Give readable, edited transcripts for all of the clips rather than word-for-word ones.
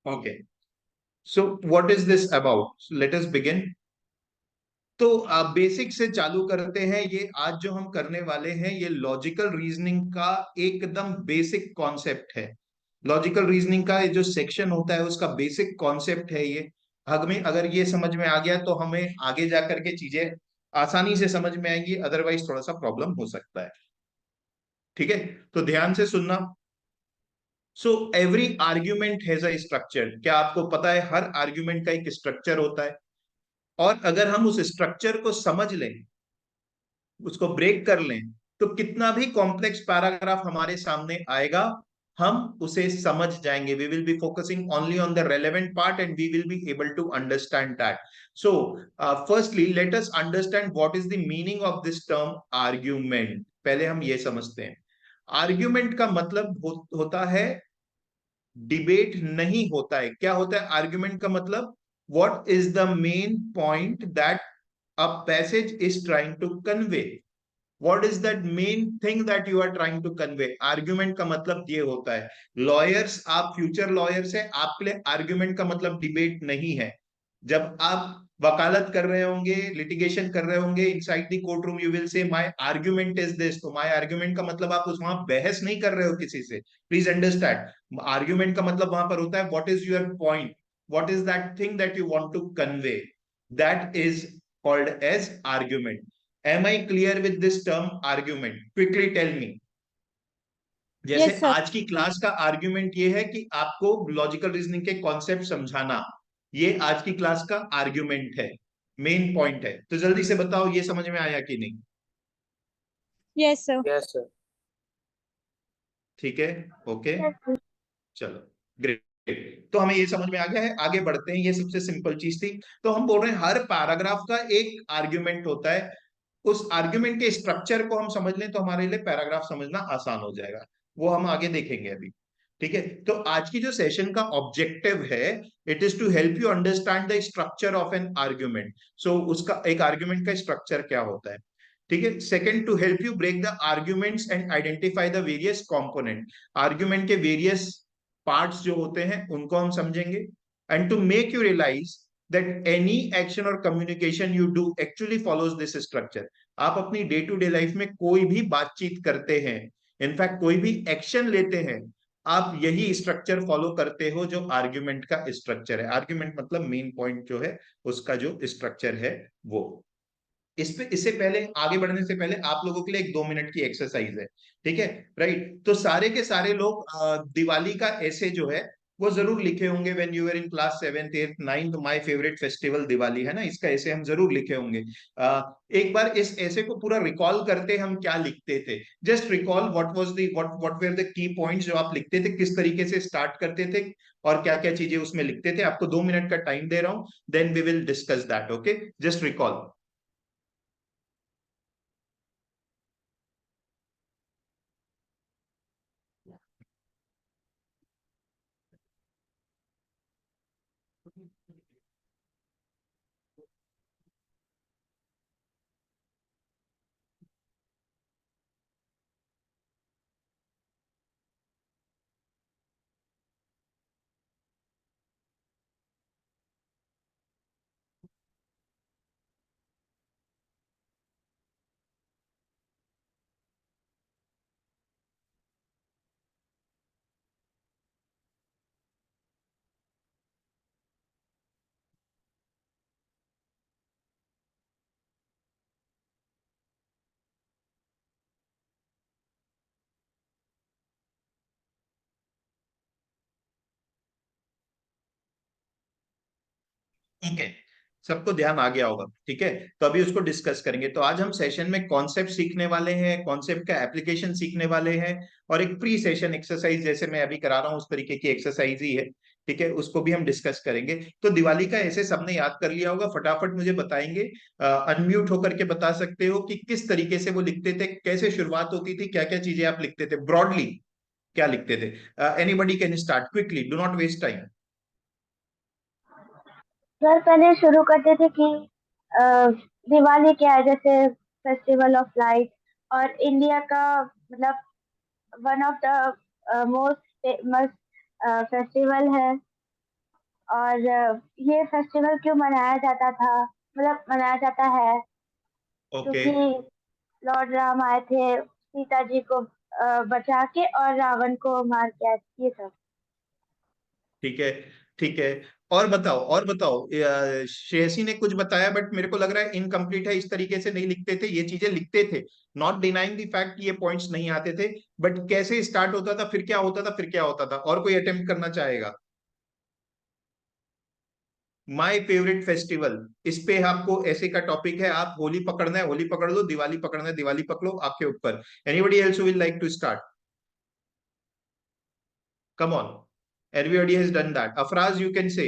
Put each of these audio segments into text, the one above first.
Okay. So what is this about? So let us begin. तो basic से चालू करते हैं। ये आज जो हम करने वाले हैं ये लॉजिकल रीजनिंग का एकदम बेसिक कॉन्सेप्ट है। लॉजिकल रीजनिंग का ये जो सेक्शन होता है उसका बेसिक कॉन्सेप्ट है ये। हमें अगर ये समझ में आ गया तो हमें आगे जाकर के चीजें आसानी से समझ में आएंगी, अदरवाइज थोड़ा सा प्रॉब्लम हो सकता है। ठीक है, तो ध्यान से सुनना। So every argument has a structure. क्या आपको पता है हर आर्ग्यूमेंट का एक स्ट्रक्चर होता है? और अगर हम उस स्ट्रक्चर को समझ लें, उसको ब्रेक कर लें, तो कितना भी कॉम्प्लेक्स पैराग्राफ हमारे सामने आएगा हम उसे समझ जाएंगे। We will be focusing only on the relevant part and we will be able to understand that. So firstly let us understand what is the meaning of this term argument. पहले हम ये समझते हैं। आर्ग्यूमेंट का मतलब होता है debate नहीं होता है। क्या होता है आर्ग्यूमेंट का मतलब? What is the main point that a passage is trying to convey. What is that main thing that you are trying to convey. Argument का मतलब ये होता है। लॉयर्स, आप फ्यूचर लॉयर्स है, आपके लिए आर्ग्यूमेंट का मतलब डिबेट नहीं है। जब आप वकालत कर रहे होंगे, लिटिगेशन कर रहे होंगे inside the court room, you will say my argument is this. तो माय आर्ग्यूमेंट का मतलब आप उस वहां बहस नहीं कर रहे हो किसी से। प्लीज अंडरस्टैंड, आर्ग्यूमेंट का मतलब वहां पर होता है what is your point, what is that thing that you want to convey, that is called as argument. Am I clear with this term argument? Quickly tell me. जैसे yes sir. आज की class का argument ये है कि आपको logical reasoning के concept समझाना, ये आज की क्लास का आर्ग्यूमेंट है, मेन पॉइंट है। तो जल्दी से बताओ ये समझ में आया कि नहीं? Yes sir. Yes sir. ठीक है, ओके, चलो, ग्रेट। तो हमें ये समझ में आ गया है, आगे बढ़ते हैं। ये सबसे सिंपल चीज थी। तो हम बोल रहे हैं हर पैराग्राफ का एक आर्ग्यूमेंट होता है। उस आर्ग्यूमेंट के स्ट्रक्चर को हम समझ लें तो हमारे लिए पैराग्राफ समझना आसान हो जाएगा। वो हम आगे देखेंगे अभी। ठीक है, तो आज की जो सेशन का ऑब्जेक्टिव है, it is to help you understand the structure of an argument. So उसका एक आर्ग्यूमेंट का स्ट्रक्चर क्या होता है। ठीक है, second, to help you break the arguments and identify the various component. Argument के वेरियस पार्ट्स जो होते हैं उनको हम समझेंगे। And to make you realise that any action or communication you do actually follows this structure। आप अपनी day to day life में कोई भी बातचीत करते हैं, इनफैक्ट कोई भी एक्शन लेते हैं, आप यही स्ट्रक्चर फॉलो करते हो जो आर्ग्यूमेंट का स्ट्रक्चर है। आर्ग्यूमेंट मतलब मेन पॉइंट जो है उसका जो स्ट्रक्चर है वो। इससे पहले, आगे बढ़ने से पहले आप लोगों के लिए एक 2 मिनट की एक्सरसाइज है। ठीक है, राइट। तो सारे के सारे लोग दिवाली का ऐसे जो है वो जरूर लिखे होंगे। When you were in class 7th 8th 9th, my favourite festival Diwali है ना, इसका ऐसे हम जरूर लिखे होंगे। एक बार इस ऐसे को पूरा रिकॉल करते हम क्या लिखते थे। Just recall what was the what were the key points जो आप लिखते थे, किस तरीके से स्टार्ट करते थे और क्या क्या चीजें उसमें लिखते थे। आपको 2 मिनट का टाइम दे रहा हूं, then we will discuss that. Okay, just recall. ठीक है, सबको ध्यान आ गया होगा। ठीक है, तो अभी उसको डिस्कस करेंगे। तो आज हम सेशन में कॉन्सेप्ट सीखने वाले हैं, कॉन्सेप्ट का एप्लीकेशन सीखने वाले हैं, और एक प्री सेशन एक्सरसाइज जैसे मैं अभी करा रहा हूं उस तरीके की एक्सरसाइज ही है। ठीक है, उसको भी हम डिस्कस करेंगे। तो दिवाली का ऐसे सबने याद कर लिया होगा, फटाफट मुझे बताएंगे। अनम्यूट होकर के बता सकते हो कि किस तरीके से वो लिखते थे, कैसे शुरुआत होती थी, क्या क्या चीजें आप लिखते थे, ब्रॉडली क्या लिखते थे। Anybody can start quickly, do not waste time. Sir पहले शुरू करते थे कि अ, दिवाली क्या है, जैसे फेस्टिवल ऑफ लाइट, और इंडिया का मतलब one of the most famous festival है। और ये फेस्टिवल क्यों मनाया जाता था, मतलब मनाया जाता है, ओके, क्योंकि लॉर्ड राम आए थे सीता जी को बचा के और रावण को मार के आए थे, ये सब। ठीक है, ठीक है। और बताओ, श्रेयसी ने कुछ बताया बट मेरे को लग रहा है इनकम्प्लीट है, इस तरीके से नहीं लिखते थे, ये चीजें लिखते थे। नॉट डिनाइंग द फैक्ट कि ये पॉइंट्स नहीं आते थे, बट कैसे स्टार्ट होता था, फिर क्या होता था, फिर क्या होता था। और कोई अटेम्प्ट करना चाहेगा? माय फेवरेट फेस्टिवल, इस पे आपको ऐसे का टॉपिक है, आप होली पकड़ना है होली पकड़ लो, दिवाली पकड़ना है दिवाली पकड़ो, आपके ऊपर। Anybody else will like to start? Come on, everybody has done that. Afraz, you can say.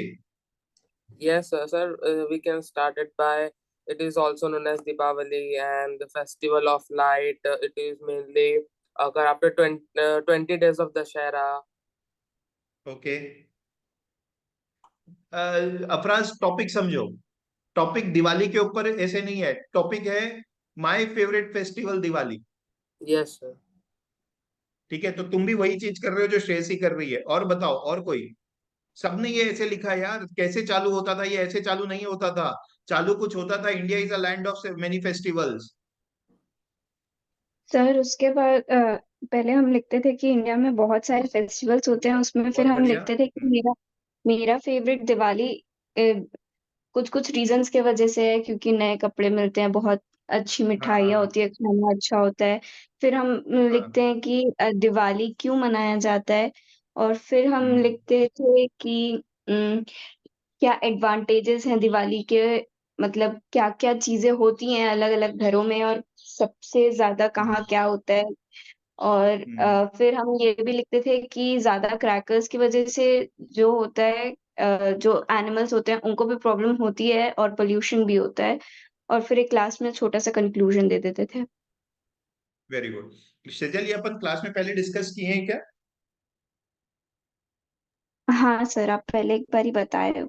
Yes, sir. We can start it by. It is also known as Deepavali and the festival of light. It is mainly occur after 20 days of Dashera. Okay, Afraz topic समझो। Topic Diwali के ऊपर ऐसे नहीं है, topic है my favourite festival Diwali. Yes, sir. ठीक है, तो तुम भी वही चीज कर रहे हो जो श्रेयसी कर रही है। और बताओ, और कोई? सबने ये ऐसे लिखा है यार, कैसे चालू होता था? ये ऐसे चालू नहीं होता था, चालू कुछ होता था, India is a land of many festivals. Sir उसके बाद पहले हम लिखते थे कि इंडिया में बहुत सारे फेस्टिवल्स होते हैं, उसमें फिर बहुत हम बढ़िया। लिखते थे कि मेरा मेरा फेवरेट दिवाली कुछ कुछ रीजंस के वजह से है, क्योंकि नए कपड़े मिलते हैं, बहुत अच्छी मिठाइयाँ हाँ, होती है, खाना अच्छा होता है। फिर हम हाँ। लिखते हैं कि दिवाली क्यों मनाया जाता है। और फिर हम हम्म, लिखते थे कि क्या एडवांटेजेस हैं दिवाली के, मतलब क्या क्या चीजें होती हैं अलग अलग घरों में, और सबसे ज्यादा हम्म, कहाँ क्या होता है। और हम्म। फिर हम ये भी लिखते थे कि ज्यादा क्रैकर्स की वजह से जो होता है, जो एनिमल्स होते हैं उनको भी प्रॉब्लम होती है और पोल्यूशन भी होता है। और फिर एक क्लास में छोटा सा कंक्लूजन दे देते थे। Very good. सेजल, ये अपन क्लास में पहले डिस्कस किए हैं क्या? हाँ सर, आप पहले एक बार ही बताए हो।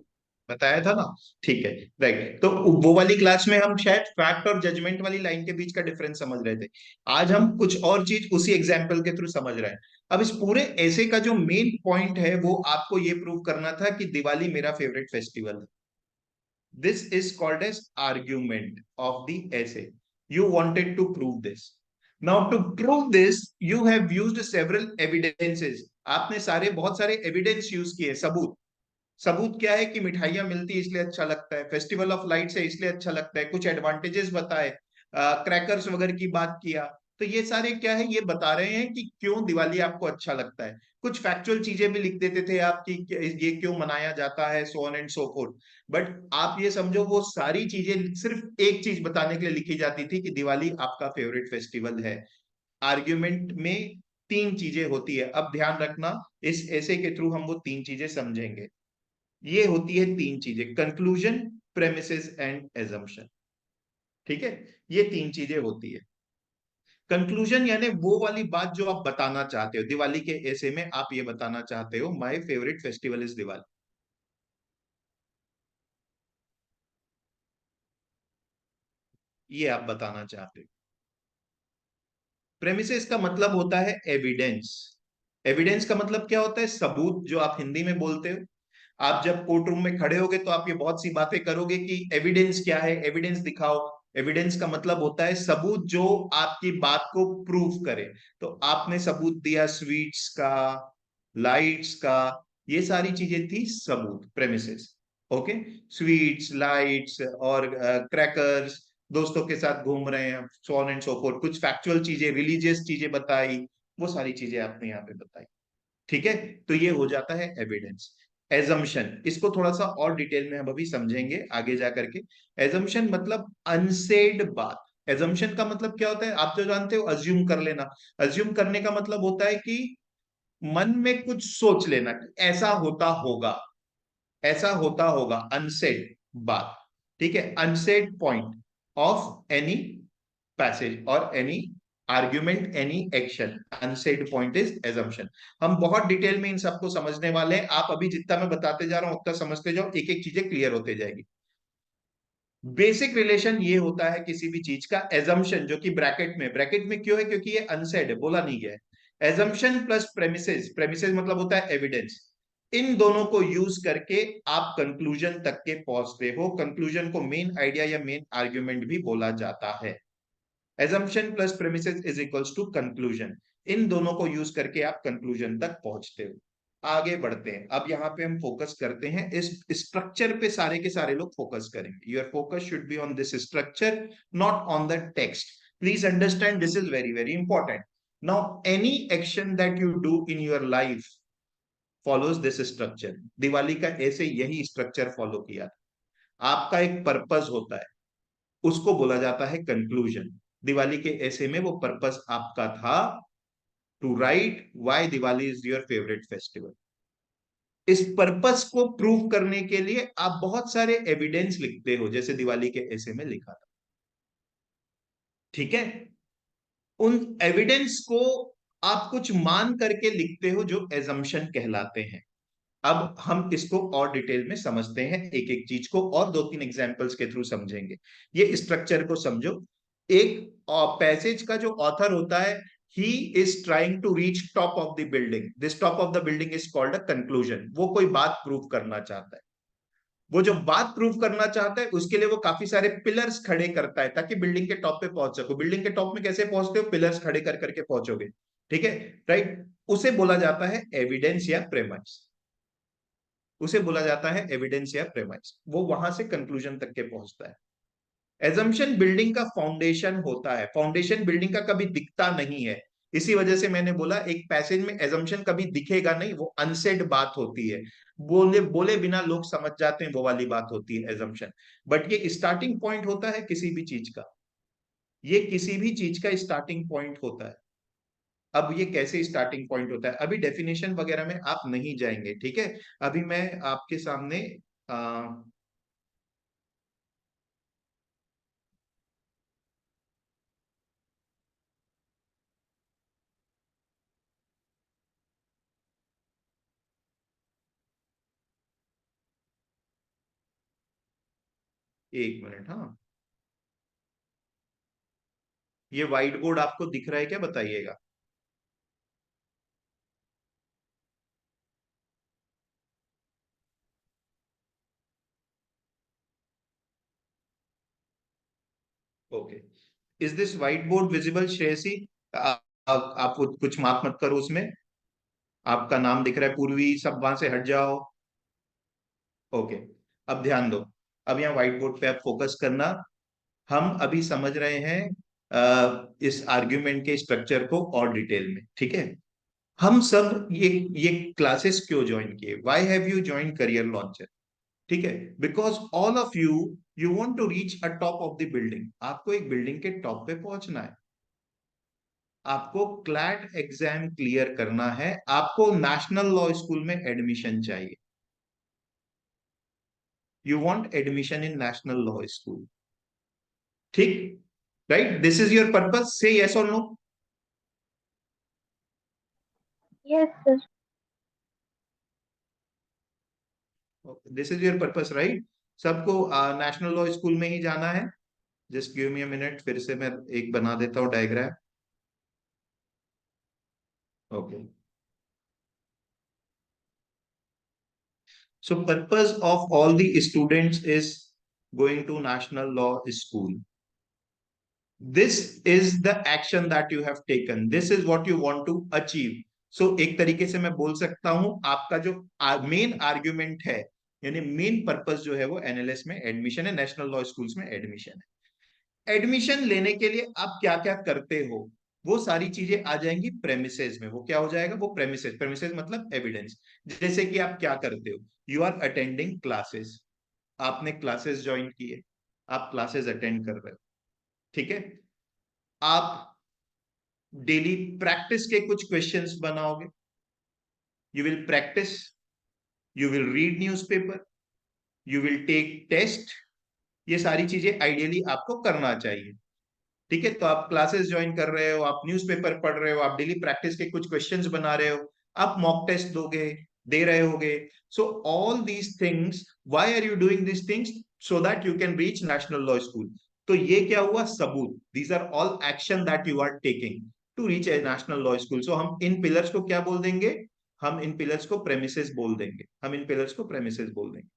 बताया था ना? ठीक है, राइट। तो वो वाली क्लास में हम शायद फैक्ट और जजमेंट वाली लाइन के बीच का डिफरेंस समझ रहे थे। आज हम कुछ और चीज उसी एग्जाम्पल के थ्रू समझ रहे हैं। अब इस पूरे ऐसे का जो मेन पॉइंट है वो आपको ये प्रूव करना था कि दिवाली मेरा फेवरेट फेस्टिवल है। This is called as argument of the essay. You wanted to prove this. Now to prove this, you have used several evidences. आपने बहुत सारे एविडेंस यूज किए, सबूत। सबूत क्या है? कि मिठाइयाँ मिलती है इसलिए अच्छा लगता है, फेस्टिवल ऑफ लाइट्स है इसलिए अच्छा लगता है, कुछ एडवांटेजेस बताए, क्रैकर्स वगैरह की बात किया। तो ये सारे क्या है, ये बता रहे हैं कि क्यों दिवाली आपको अच्छा लगता है। कुछ फैक्चुअल चीजें भी लिख देते थे आप कि ये क्यों मनाया जाता है, so on and so fourth. But आप ये समझो, वो सारी चीजें सिर्फ एक चीज बताने के लिए लिखी जाती थी कि दिवाली आपका फेवरेट फेस्टिवल है। आर्ग्यूमेंट में तीन चीजें होती है, अब ध्यान रखना, इस ऐसे के थ्रू हम वो तीन चीजें समझेंगे। ये होती है तीन चीजें, कंक्लूजन, प्रेमिसेस एंड एजम्पशन। ठीक है, ये तीन चीजें होती है। कंक्लूजन यानी वो वाली बात जो आप बताना चाहते हो, दिवाली के ऐसे में आप ये बताना चाहते हो my favourite festival is Diwali, ये आप बताना चाहते हो। प्रेमिसेस का मतलब होता है एविडेंस। एविडेंस का मतलब क्या होता है? सबूत, जो आप हिंदी में बोलते हो। आप जब कोर्ट रूम में खड़े होगे तो आप ये बहुत सी बातें करोगे कि एविडेंस क्या है, एविडेंस दिखाओ। एविडेंस का मतलब होता है सबूत जो आपकी बात को प्रूव करे। तो आपने सबूत दिया स्वीट्स का, लाइट्स का, ये सारी चीजें थी सबूत, प्रेमिसेस। ओके, स्वीट्स, लाइट्स और क्रैकर्स, दोस्तों के साथ घूम रहे हैं, so on and so fourth, कुछ फैक्चुअल चीजें, रिलीजियस चीजें बताई, वो सारी चीजें आपने यहाँ पे बताई। ठीक है, तो ये हो जाता है एविडेंस। एजम्पशन, इसको थोड़ा सा और डिटेल में हम अभी समझेंगे आगे जा करके। एजम्पशन मतलब अनसेड बात। एजम्पशन का मतलब क्या होता है? आप जो जानते हो, अज्यूम कर लेना। अज्यूम करने का मतलब होता है कि मन में कुछ सोच लेना कि ऐसा होता होगा, ऐसा होता होगा, अनसेड बात। ठीक है, unsaid point of any passage और any argument, any action, unsaid point is assumption. हम बहुत डिटेल में इन सबको समझने वाले हैं, आप अभी जितना मैं बताते जा रहा हूं उतना समझते जाओ, एक एक चीजें क्लियर होते जाएगी। बेसिक रिलेशन ये होता है किसी भी चीज का, एजम्पशन जो कि ब्रैकेट में क्यों है? क्योंकि ये अनसेड है, बोला नहीं गया है। एजम्पशन प्लस प्रेमिसेस, प्रेमिसेस मतलब होता है एविडेंस। इन दोनों को यूज करके आप कंक्लूजन तक के पहुंचते हो। कंक्लूजन को मेन आइडिया या मेन आर्ग्यूमेंट भी बोला जाता है। Assumption plus premises is equals to conclusion. इन दोनों को यूज करके आप कंक्लूजन तक पहुंचते हो। आगे बढ़ते हैं। अब यहाँ पे हम फोकस करते हैं इस स्ट्रक्चर पे, सारे के सारे लोग फोकस करेंगे। Your focus should be on this structure, not on the text. Please understand, this is very very important. Now any action that you do in your life follows this structure. Diwali का ऐसे यही structure follow किया। आपका एक purpose होता है, उसको बोला जाता है कंक्लूजन। दिवाली के ऐसे में वो पर्पस आपका था to write why Diwali is your favourite festival. इस पर्पस को प्रूव करने के लिए आप बहुत सारे एविडेंस लिखते हो, जैसे दिवाली के ऐसे में लिखा था। ठीक है, उन एविडेंस को आप कुछ मान करके लिखते हो जो एजम्पशन कहलाते हैं। अब हम इसको और डिटेल में समझते हैं, एक एक चीज को और दो तीन एग्जांपल्स के थ्रू समझेंगे। ये स्ट्रक्चर को समझो। एक पैसेज का जो ऑथर होता है, he is trying to reach top of the building. This top of the building is called a conclusion. वो कोई बात प्रूव करना चाहता है। वो जो बात प्रूव करना चाहता है उसके लिए वो काफी सारे पिलर्स खड़े करता है ताकि बिल्डिंग के टॉप पे पहुंच सको। बिल्डिंग के टॉप में कैसे पहुंचते हो? पिलर्स खड़े कर करके पहुंचोगे। ठीक है, राइट। उसे बोला जाता है एविडेंस या प्रेमाइस। उसे बोला जाता है एविडेंस या प्रेमाइस। वो वहां से कंक्लूजन तक के पहुंचता है। एजम्पशन बिल्डिंग का फाउंडेशन होता है। फाउंडेशन बिल्डिंग का कभी दिखता नहीं है। इसी वजह से मैंने बोला एक पैसेज में एजम्पशन कभी दिखेगा नहीं, वो अनसेड बात होती है। बोले बोले बिना लोग समझ जाते हैं, वो वाली बात होती है एजम्पशन। बट ये स्टार्टिंग पॉइंट होता है किसी भी चीज का। ये किसी भी चीज का स्टार्टिंग पॉइंट होता है। अब ये कैसे स्टार्टिंग पॉइंट होता है, अभी डेफिनेशन वगैरह में आप नहीं जाएंगे। ठीक है, अभी मैं आपके सामने एक मिनट। हाँ, ये व्हाइट बोर्ड आपको दिख रहा है क्या, बताइएगा। Okay, is this white board visible Shreyasi? आप कुछ माफ मत करो उसमें। आपका नाम दिख रहा है पूर्वी, सब वहां से हट जाओ। ओके, अब ध्यान दो। अब यहाँ व्हाइट बोर्ड पे आप फोकस करना। हम अभी समझ रहे हैं इस आर्ग्यूमेंट के स्ट्रक्चर को और डिटेल में। ठीक है, हम सब ये क्लासेस क्यों ज्वाइन किए? Why have you join Career Launcher? ठीक है, because all of you you want to reach a top of the building. आपको एक बिल्डिंग के टॉप पे पहुंचना है। आपको क्लैट एग्जाम क्लियर करना है। आपको नेशनल लॉ स्कूल में एडमिशन चाहिए। You want admission in National Law School. ठीक, right? This is your purpose. Say yes और no? Yes, sir. This is your purpose, right? सबको नेशनल लॉ स्कूल में ही जाना है। Just give me a minute, फिर से मैं एक बना देता हूं diagram. Okay, so purpose of all the students is going to national law school. This is the action that you have taken. This is what you want to achieve. So एक तरीके से मैं बोल सकता हूं आपका जो मेन आर्ग्यूमेंट है, यानी मेन पर्पस जो है वो एनएलएस में एडमिशन है, नेशनल लॉ स्कूल्स में एडमिशन है। एडमिशन लेने के लिए आप क्या क्या करते हो, वो सारी चीजें आ जाएंगी प्रेमिसेस में। वो क्या हो जाएगा? वो प्रेमिसेस। प्रेमिसेस मतलब एविडेंस। जैसे कि आप क्या करते हो, यू आर अटेंडिंग क्लासेस। आपने क्लासेस ज्वाइन किए, आप क्लासेस अटेंड कर रहे हो। ठीक है, आप डेली प्रैक्टिस के कुछ क्वेश्चंस बनाओगे। You will practise, you will read newspaper, you will take test. ये सारी चीजें आइडियली आपको करना चाहिए। ठीक है, तो आप क्लासेस ज्वाइन कर रहे हो, आप न्यूज़पेपर पढ़ रहे हो, आप डेली प्रैक्टिस के कुछ क्वेश्चंस बना रहे हो, आप मॉक टेस्ट दोगे, दे रहे होगे। So all these things, why are you doing these things? So that you can reach National Law School. तो ये क्या हुआ? सबूत। These are all action that you are taking to reach a National Law School. So हम इन pillars को क्या बोल देंगे? हम इन पिलर्स को प्रेमिसेस बोल देंगे, हम इन पिलर्स को प्रेमिसेस बोल देंगे।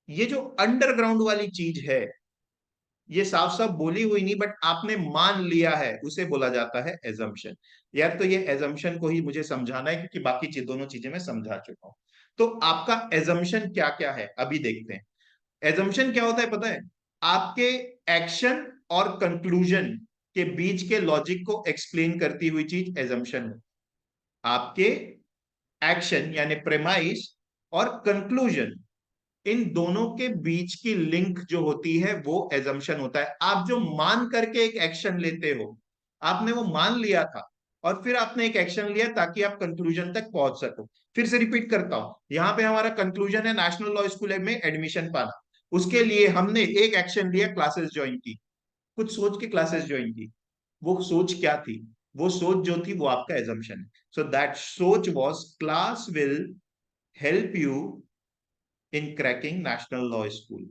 ये जो अंडरग्राउंड वाली चीज है, ये साफ साफ बोली हुई नहीं बट आपने मान लिया है, उसे बोला जाता है एजम्पशन। यार तो ये एजम्पशन को ही मुझे समझाना है, क्योंकि बाकी दोनों चीजें मैं समझा चुका हूं। तो आपका एजम्पशन क्या क्या है अभी देखते हैं। एजम्पशन क्या होता है पता है? आपके एक्शन और कंक्लूजन के बीच के लॉजिक को एक्सप्लेन करती हुई चीज एजम्पशन है। आपके एक्शन यानी प्रेमाइस और कंक्लूजन, इन दोनों के बीच की लिंक जो होती है वो एजम्पशन होता है। आप जो मान करके एक एक्शन लेते हो, आपने वो मान लिया था और फिर आपने एक एक्शन लिया ताकि आप कंक्लूजन तक पहुंच सको। फिर से रिपीट करता हूं, यहां पे हमारा कंक्लूजन है नेशनल लॉ स्कूल में एडमिशन पाना। उसके लिए हमने एक एक्शन लिया, क्लासेस ज्वाइन की, कुछ सोच के क्लासेस ज्वाइन की। वो सोच क्या थी? वो सोच जो थी वो आपका एजम्पशन है। सो दैट सोच was class will help you in cracking national Law school.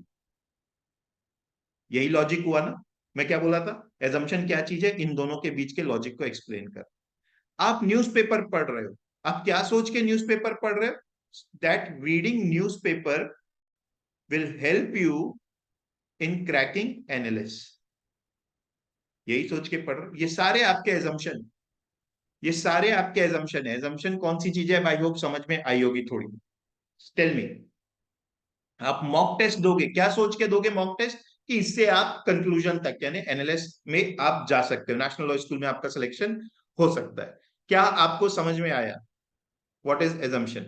यही लॉजिक हुआ ना? मैं क्या बोला था? एजम्पशन क्या चीज है? इन दोनों के बीच के लॉजिक को एक्सप्लेन कर। आप न्यूज़पेपर पढ़ रहे हो, आप क्या सोच के न्यूज़पेपर पढ़ रहे हो? That reading newspaper will help you in cracking analysis. यही सोच के पढ़ रहे हो। ये सारे आपके एजम्पशन, ये सारे आपके एजम्पशन है। एजम्पशन कौन सी चीज है? आई होप समझ में आई होगी थोड़ी। Tell me. आप मॉक टेस्ट दोगे, क्या सोच के दोगे मॉक टेस्ट? कि इससे आप कंक्लूजन तक यानी एनालिस में आप जा सकते हो, नेशनल लॉ स्कूल में आपका सिलेक्शन हो सकता है। क्या आपको समझ में आया what is assumption?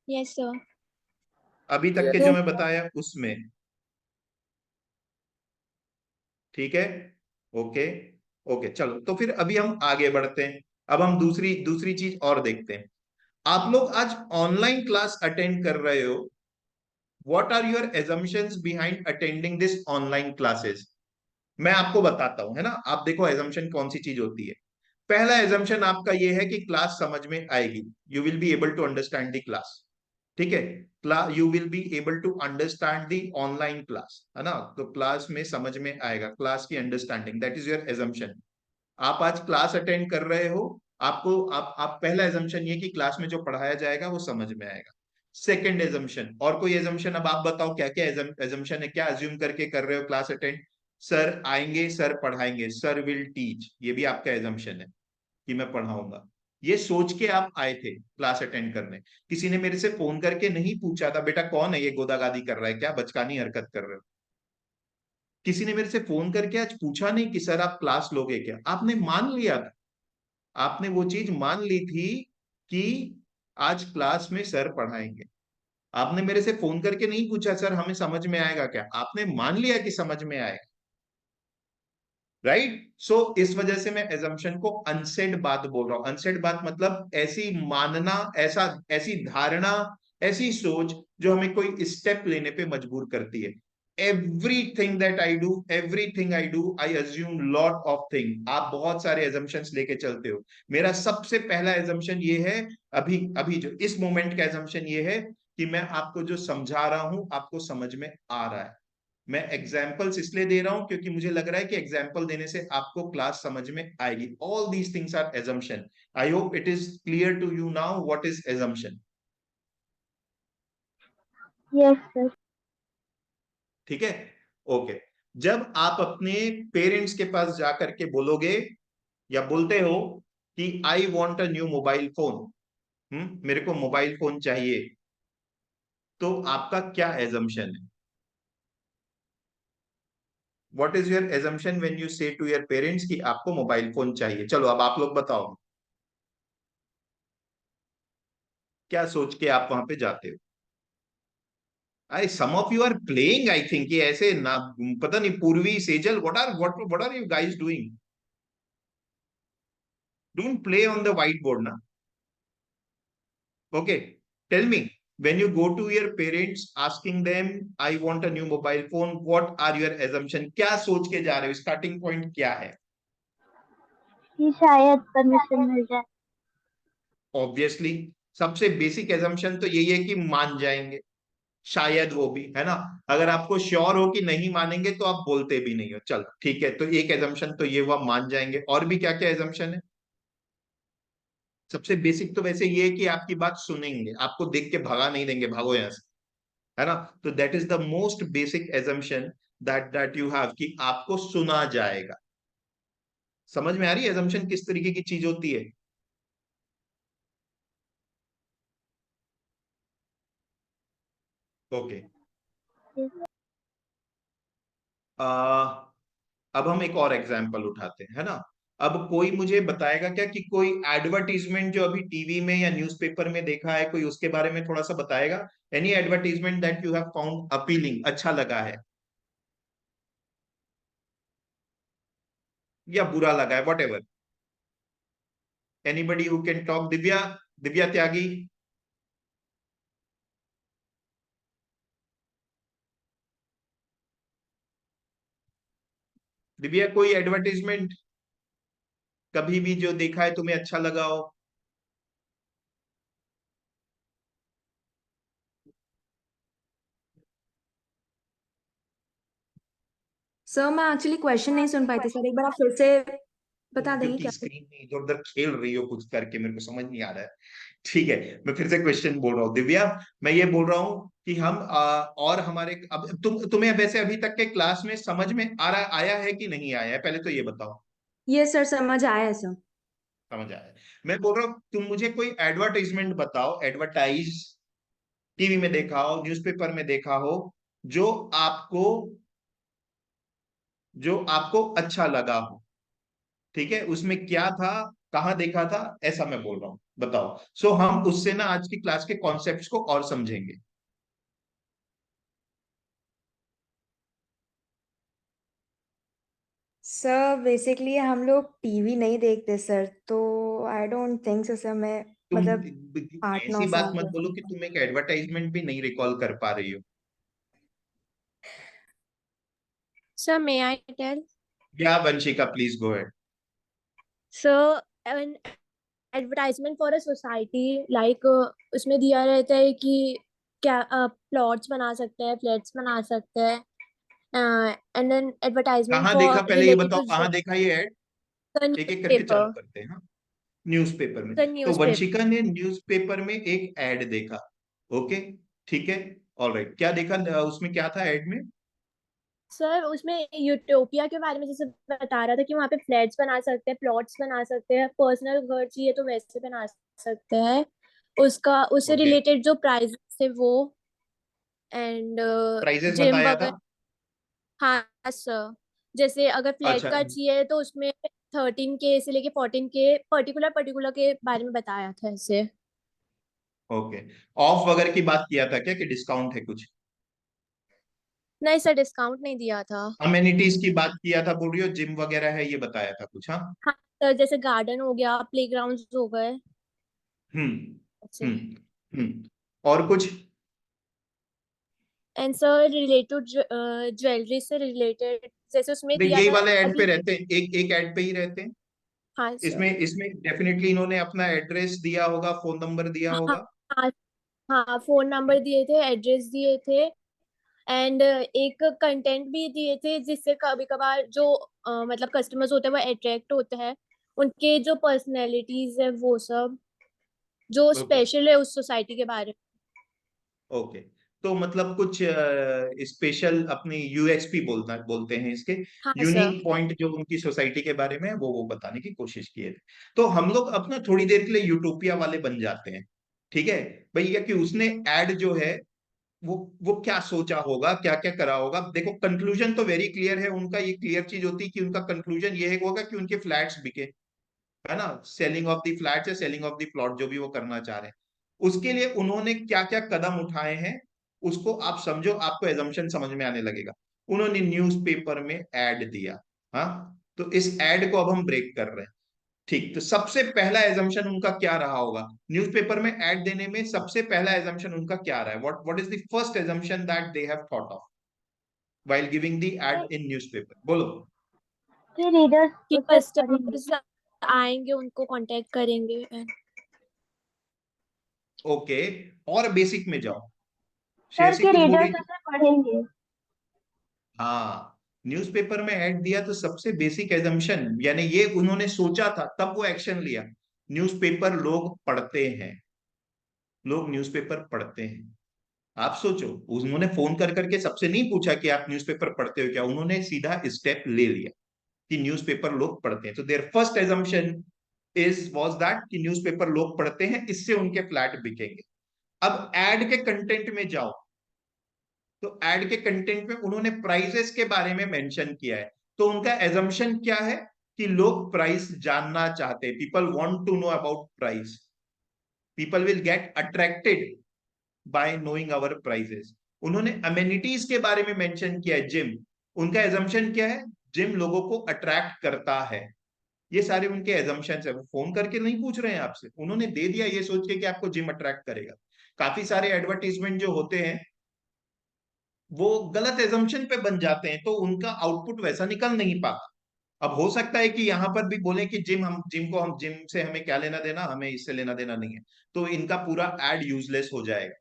Yes sir. अभी तक के Yes. जो मैं बताया उसमें ठीक है? ओके ओके, चलो तो फिर अभी हम आगे बढ़ते हैं। अब हम दूसरी दूसरी चीज और देखते हैं। आप लोग आज ऑनलाइन क्लास अटेंड कर रहे हो। What are your assumptions behind attending this online classes? मैं आपको बताता हूं, है ना। आप देखो एजम्पशन कौन सी चीज होती है। पहला एजम्पशन आपका ये है कि क्लास समझ में आएगी, you will be able to understand the class. ठीक है, you will be able to understand the online class, है ना। तो क्लास में समझ में आएगा, क्लास की understanding, that is your assumption. आप आज क्लास अटेंड कर रहे हो, आपको आप पहला एजम्पशन ये कि क्लास में जो पढ़ाया जाएगा वो समझ में आएगा। सेकंड एजम्पशन, और कोई एजम्पशन अब आप बताओ क्या क्या एजम्पशन है, क्या अज्यूम करके कर रहे हो क्लास अटेंड? सर आएंगे, सर पढ़ाएंगे, सर विल टीच, ये भी आपका एजम्पशन है कि मैं पढ़ाऊंगा। ये सोच के आप आए थे क्लास अटेंड करने। किसी ने मेरे से फोन करके नहीं पूछा था बेटा कौन है ये गोदागादी कर रहा है, क्या बचकानी हरकत कर रहे हो। किसी ने मेरे से फोन करके आज पूछा नहीं कि सर आप क्लास लोगे क्या। आपने मान लिया था, आपने वो चीज मान ली थी कि आज क्लास में सर पढ़ाएंगे। आपने मेरे से फोन करके नहीं पूछा सर हमें समझ में आएगा क्या, आपने मान लिया कि समझ में आएगा। राइट। सो इस वजह से मैं एजम्पशन को अनसेड बात बोल रहा हूं। अनसेड बात मतलब ऐसी मानना, ऐसा ऐसी धारणा, ऐसी सोच जो हमें कोई स्टेप लेने पे मजबूर करती है। Everything that I do, everything I do, I assume lot of thing. आप बहुत सारे एजम्पशंस लेके चलते हो। मेरा सबसे पहला एजम्पशन ये है, अभी अभी जो इस मोमेंट का एजम्पशन ये है कि मैं आपको जो समझा रहा हूं आपको समझ में आ रहा है। मैं एग्जाम्पल्स इसलिए दे रहा हूं क्योंकि मुझे लग रहा है कि एग्जाम्पल देने से आपको क्लास समझ में आएगी। All these things are assumption. I hope it is clear to you now what is assumption. Yes sir. ठीक है, ओके। जब आप अपने पेरेंट्स के पास जाकर के बोलोगे या बोलते हो कि I want a new mobile phone, मेरे को मोबाइल फोन चाहिए, तो आपका क्या एजम्पशन है? What is your assumption when you से टू योर पेरेंट्स कि आपको मोबाइल फोन चाहिए? चलो अब आप लोग बताओ, क्या सोच के आप वहां पे जाते हो? I some of you are playing, I think ये ऐसे ना, पता नहीं Purvi Sejal, what are you guys doing? Don't play on the white board ना। Okay, tell me, when you go to your parents asking them I want a new mobile phone, what are your assumption? क्या सोच के जा रहे हो? Starting point क्या है? कि शायद परमिशन मिल जाए। ऑब्वियसली सबसे बेसिक एजम्पशन तो यही है कि मान जाएंगे, शायद वो भी, है ना। अगर आपको श्योर हो कि नहीं मानेंगे तो आप बोलते भी नहीं हो। चलो ठीक है, तो एक एजम्पशन तो ये हुआ मान जाएंगे। और भी क्या क्या एजम्पशन है? सबसे बेसिक तो वैसे ये है कि आपकी बात सुनेंगे, आपको देख के भगा नहीं देंगे, भागो यहाँ से, है ना। तो that is the most basic assumption that you have, कि आपको सुना जाएगा। समझ में आ रही है एजम्पशन किस तरीके की चीज होती है? ओके। अब हम एक और एग्जाम्पल उठाते हैं, है ना। अब कोई मुझे बताएगा क्या कि कोई एडवर्टीजमेंट जो अभी टीवी में या न्यूज़पेपर में देखा है, कोई उसके बारे में थोड़ा सा बताएगा? Any advertisement that you have found appealing, अच्छा लगा है या बुरा लगा है, whatever, anybody who can talk? Divya, Divya Tyagi. Divya, कोई एडवर्टीजमेंट कभी भी जो देखा है तुम्हें अच्छा लगा हो? सर मैं एक्चुअली क्वेश्चन नहीं सुन पाई थी सर, एक बार आप फिर से बता तुम देंगे क्योंकि क्या? स्क्रीन में इधर उधर खेल रही हो कुछ करके, मेरे को समझ नहीं आ रहा है। ठीक है, मैं फिर से क्वेश्चन बोल रहा हूँ दिव्या। मैं ये बोल रहा हूँ कि हम और हमारे, अब तुम्हें वैसे अभी तक के क्लास में समझ में आ रहा, आया है कि नहीं आया है, पहले तो ये बताओ। ये सर समझ आया है सर। समझ आया है। मैं बोल रहा हूँ तुम मुझे कोई एडवर्टाइजमेंट बताओ, एडवर्टाइज टीवी में देखा हो, न्यूज़पेपर में देखा हो, जो आपको जो आपको अच्छा लगा हो। ठीक है, उसमें क्या था, कहाँ देखा था, ऐसा मैं बोल रहा हूँ, बताओ। सो हम उससे ना आज की क्लास के कॉन्सेप्ट्स को और समझेंगे। सर बेसिकली हम लोग टीवी नहीं देखते सर, तो I don't think so sir. मैं तुम मतलब आठ ऐसी नौ बात साल मत जैसे। बोलो कि तुम एक एडवर्टाइजमेंट भी नहीं रिकॉल कर पा रही हो। Sir, may I tell? क्या Vanshika, please go ahead. So, an advertisement for a society, like उसमें दिया रहता है कि क्या प्लॉट्स बना सकते हैं, फ्लैट्स बना सकते हैं, एंड देन एडवर्टाइजमेंट कहाँ देखा, फॉर पहले ये रिलेटेड बताओ, टू कहाँ देखा ये एड? द एक एक करके चालू न्यूज़पेपर, करते हैं, हाँ। न्यूज़पेपर में। द तो न्यूज़पेपर। वंशिका ने न्यूज़पेपर में एक एड देखा। ओके, ठीक है, ऑलराइट। क्या देखा उसमें, क्या था एड में? सर उसमें यूटोपिया के बारे में जैसे बता रहा था कि वहाँ पे फ्लैट्स बना सकते हैं, प्लॉट्स बना सकते हैं, पर्सनल घर चाहिए तो वैसे बना सकते हैं, उसका उससे ओके, रिलेटेड जो प्राइस थे वो, एंड प्राइजेस जिम बताया था? वगैरह। हाँ सर, जैसे अगर फ्लैट अच्छा, का चाहिए तो उसमें 13K से लेके 14K पर्टिकुलर पर्टिकुलर के बारे में बताया था ऐसे। ओके। ऑफ वगैरह की बात किया था क्या, कि डिस्काउंट है कुछ? नहीं सर, डिस्काउंट नहीं दिया था। अमेनिटीज की बात किया था, बोल रही हो जिम वगैरह है, ये बताया था कुछ, हाँ? हाँ सर, जैसे गार्डन हो गया, प्लेग्राउंड हो गए हम्म। ऐसे। हम्म। और कुछ? एंड सर रिलेटेड ज्वेलरी से रिलेटेड जैसे उसमें देख, दिया यही था वाले ऐड पे अभी। रहते हैं, एक एक ऐड पे ही रहते हैं। हाँ सर। इसमें इसमें डेफिनेटली इन्होंने अपना एड्रेस दिया होगा, फोन नंबर दिया हाँ होगा। हाँ हाँ, फोन नंबर दिए थे, एड्रेस दिए थे, एंड एक कंटेंट भी दिए थे जिससे कभी कभार जो मतलब कस्टमर्स होते हैं वो अट्रैक्ट होते हैं, उनके जो पर्सनैलिटीज है वो सब जो ओके, स्पेशल है उस सोसाइटी के बारे में। ओके। तो मतलब कुछ स्पेशल अपनी यूएसपी बोलते हैं इसके, हाँ सर। यूनिक पॉइंट जो उनकी सोसाइटी के बारे में है, वो बताने की कोशिश किए थे। तो हम लोग अपना थोड़ी देर के लिए यूटोपिया वाले बन जाते हैं। ठीक है भैया, कि उसने एड जो है वो क्या सोचा होगा, क्या क्या करा होगा। देखो, कंक्लूजन तो वेरी क्लियर है उनका, ये क्लियर चीज होती है कि उनका कंक्लूजन ये होगा कि उनके फ्लैट्स बिके, है ना। सेलिंग ऑफ द फ्लैट्स या सेलिंग ऑफ द प्लॉट, जो भी वो करना चाह रहे हैं। उसके लिए उन्होंने क्या क्या कदम उठाए हैं, उसको आप समझो, आपको एजम्पशन समझ में आने लगेगा। उन्होंने न्यूज़पेपर में एड दिया, हाँ। तो इस एड को अब हम ब्रेक कर रहे हैं। ठीक, तो सबसे पहला एजम्पशन उनका क्या रहा होगा, न्यूज़पेपर में ऐड देने में सबसे पहला एजम्पशन उनका क्या रहा है? What is the first assumption that they have thought of while giving the ad in newspaper? बोलो। कि रीडर्स कि उसे पढ़ेंगे। कस्टमर्स आएंगे उनको कांटेक्ट करेंगे। ओके, और बेसिक में जाओ। सर श्रेयसी कि कुछ बोल रही रीडर्स थी? उसे पढ़ेंगे। हाँ, न्यूज़पेपर में ऐड दिया तो सबसे बेसिक एजम्पशन, यानी ये उन्होंने सोचा था तब वो एक्शन लिया। न्यूज़पेपर लोग पढ़ते हैं, लोग न्यूज़पेपर पढ़ते हैं। आप सोचो, उन्होंने फोन कर करके सबसे नहीं पूछा कि आप न्यूज़पेपर पढ़ते हो क्या, उन्होंने सीधा स्टेप ले लिया कि न्यूज़पेपर लोग पढ़ते हैं। तो their first assumption is was that कि न्यूज़पेपर लोग पढ़ते हैं, इससे उनके फ्लैट बिकेंगे। अब एड के कंटेंट में जाओ, तो एड के कंटेंट में उन्होंने प्राइसेस के बारे में मेंशन किया है। तो उनका एजम्पशन क्या है कि लोग प्राइस जानना चाहते हैं, people want to know about price, people will get attracted by knowing our prices. उन्होंने अमेनिटीज के बारे में मेंशन किया है, जिम, उनका एजम्पशन क्या है, जिम लोगों को अट्रैक्ट करता है। ये सारे उनके एजम्पशंस है, वो फोन करके नहीं पूछ रहे हैं आपसे, उन्होंने दे दिया ये सोच के कि आपको जिम अट्रैक्ट करेगा। काफी सारे एडवर्टीजमेंट जो होते हैं वो गलत एजम्पशन पे बन जाते हैं, तो उनका आउटपुट वैसा निकल नहीं पाता। अब हो सकता है कि यहां पर भी बोले कि जिम से हमें क्या लेना देना, हमें इससे लेना देना नहीं है, तो इनका पूरा एड यूजलेस हो जाएगा।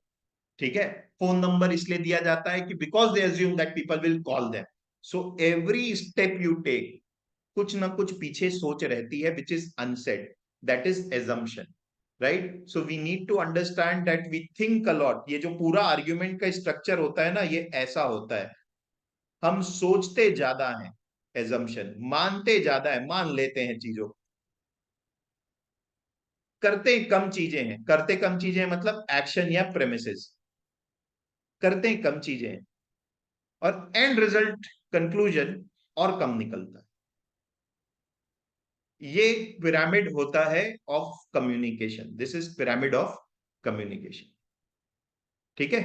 ठीक है, फोन नंबर इसलिए दिया जाता है कि because they assume that people will call them. So every step you take, कुछ ना कुछ पीछे सोच रहती है which is unsaid, that is assumption, right. So we need to understand that we think a lot. ये जो पूरा आर्ग्यूमेंट का स्ट्रक्चर होता है ना, ये ऐसा होता है, हम सोचते ज्यादा हैं, एजम्पशन मानते ज्यादा है, मान लेते हैं चीजों, करते कम चीजें हैं। करते कम चीजें मतलब एक्शन या प्रेमिसेस, करते कम चीजें हैं और एंड रिजल्ट कंक्लूजन और कम निकलता है। ये पिरामिड होता है of communication, this is pyramid of communication. ठीक है,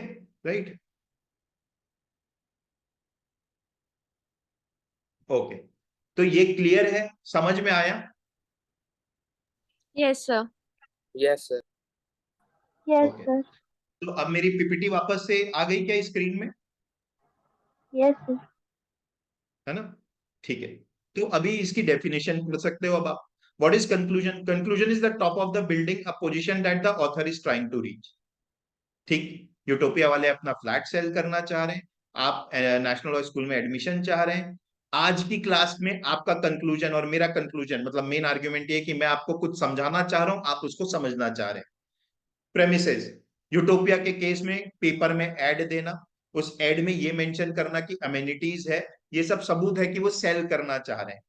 राइट, ओके। तो ये क्लियर है, समझ में आया? Yes sir. Yes, sir. Yes okay, sir. तो अब मेरी पीपीटी वापस से आ गई क्या स्क्रीन में? Yes sir. है ना, ठीक है। तो अभी इसकी डेफिनेशन पढ़ सकते हो अब आप। What is conclusion? Conclusion is the top of the building, a position that the author is trying to reach. ठीक, यूटोपिया वाले अपना फ्लैट सेल करना चाह रहे हैं, आप नेशनल लॉ स्कूल में एडमिशन चाह रहे हैं। आज की क्लास में आपका कंक्लूजन और मेरा कंक्लूजन मतलब मेन आर्ग्यूमेंट ये कि मैं आपको कुछ समझाना चाह रहा हूं, आप उसको समझना चाह रहे हैं। प्रेमिसेस, यूटोपिया के केस में पेपर में एड देना, उस एड में ये मेंशन करना कि अमेनिटीज है, ये सब सबूत है कि वो सेल करना चाह रहे हैं।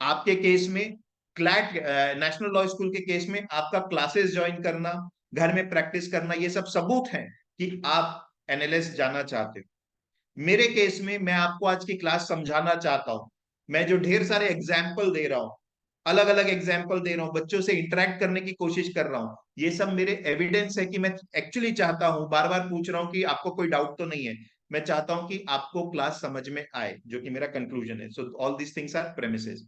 आपके केस में क्लैट नेशनल लॉ स्कूल के केस में आपका क्लासेस ज्वाइन करना, घर में प्रैक्टिस करना, ये सब सबूत हैं कि आप एनालिस्ट जाना चाहते हो। मेरे केस में मैं आपको आज की क्लास समझाना चाहता हूं, मैं जो ढेर सारे एग्जाम्पल दे रहा हूं, अलग अलग एग्जाम्पल दे रहा हूं, बच्चों से इंटरेक्ट करने की कोशिश कर रहा हूं, ये सब मेरे एविडेंस है कि मैं एक्चुअली चाहता हूं, बार बार पूछ रहा हूं कि आपको कोई डाउट तो नहीं है, मैं चाहता हूं कि आपको क्लास समझ में आए, जो कि मेरा कंक्लूजन है। So all this things are premises.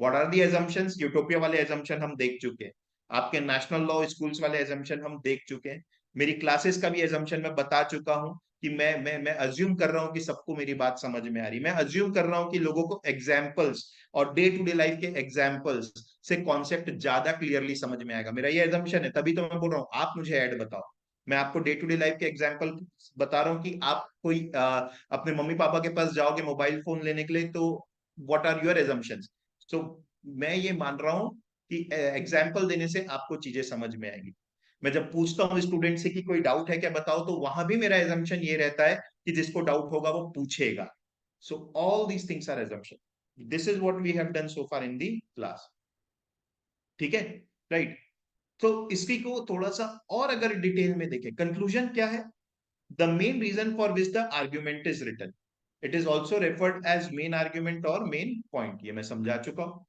What are the assumptions? Utopia वाले एजम्पशन हम देख चुके हैं, आपके नेशनल लॉ स्कूल्स वाले एजम्पशन हम देख चुके हैं, मेरी क्लासेस का भी एजम्पशन मैं बता चुका हूं कि मैं अज्यूम कर रहा हूं कि सबको मेरी बात समझ में आ रही, मैं अज्यूम कर रहा हूं कि लोगों को एग्जाम्पल्स और डे टू डे लाइफ के एग्जाम्पल्स से कॉन्सेप्ट ज्यादा क्लियरली समझ में आएगा, मेरा ये एजम्पशन है। तभी तो मैं बोल रहा हूँ आप मुझे ऐड बताओ, मैं आपको डे टू डे लाइफ के एग्जाम्पल बता रहा हूँ कि आप कोई अपने मम्मी पापा के पास जाओगे मोबाइल फोन लेने के लिए, तो व्हाट आर योर एजम्पशंस? सो मैं ये मान रहा हूं कि एग्जाम्पल देने से आपको चीजें समझ में आएंगी। मैं जब पूछता हूँ स्टूडेंट से कि कोई डाउट है क्या बताओ, तो वहां भी मेरा एजम्पशन ये रहता है कि जिसको डाउट होगा वो पूछेगा। So all these things are assumption, this is what we have done so far in the class. ठीक है, राइट। तो इसी को थोड़ा सा और अगर डिटेल में देखें, कंक्लूजन क्या है? The main reason for which the argument is written, it is also referred as main argument और मेन पॉइंट, ये मैं समझा चुका हूं।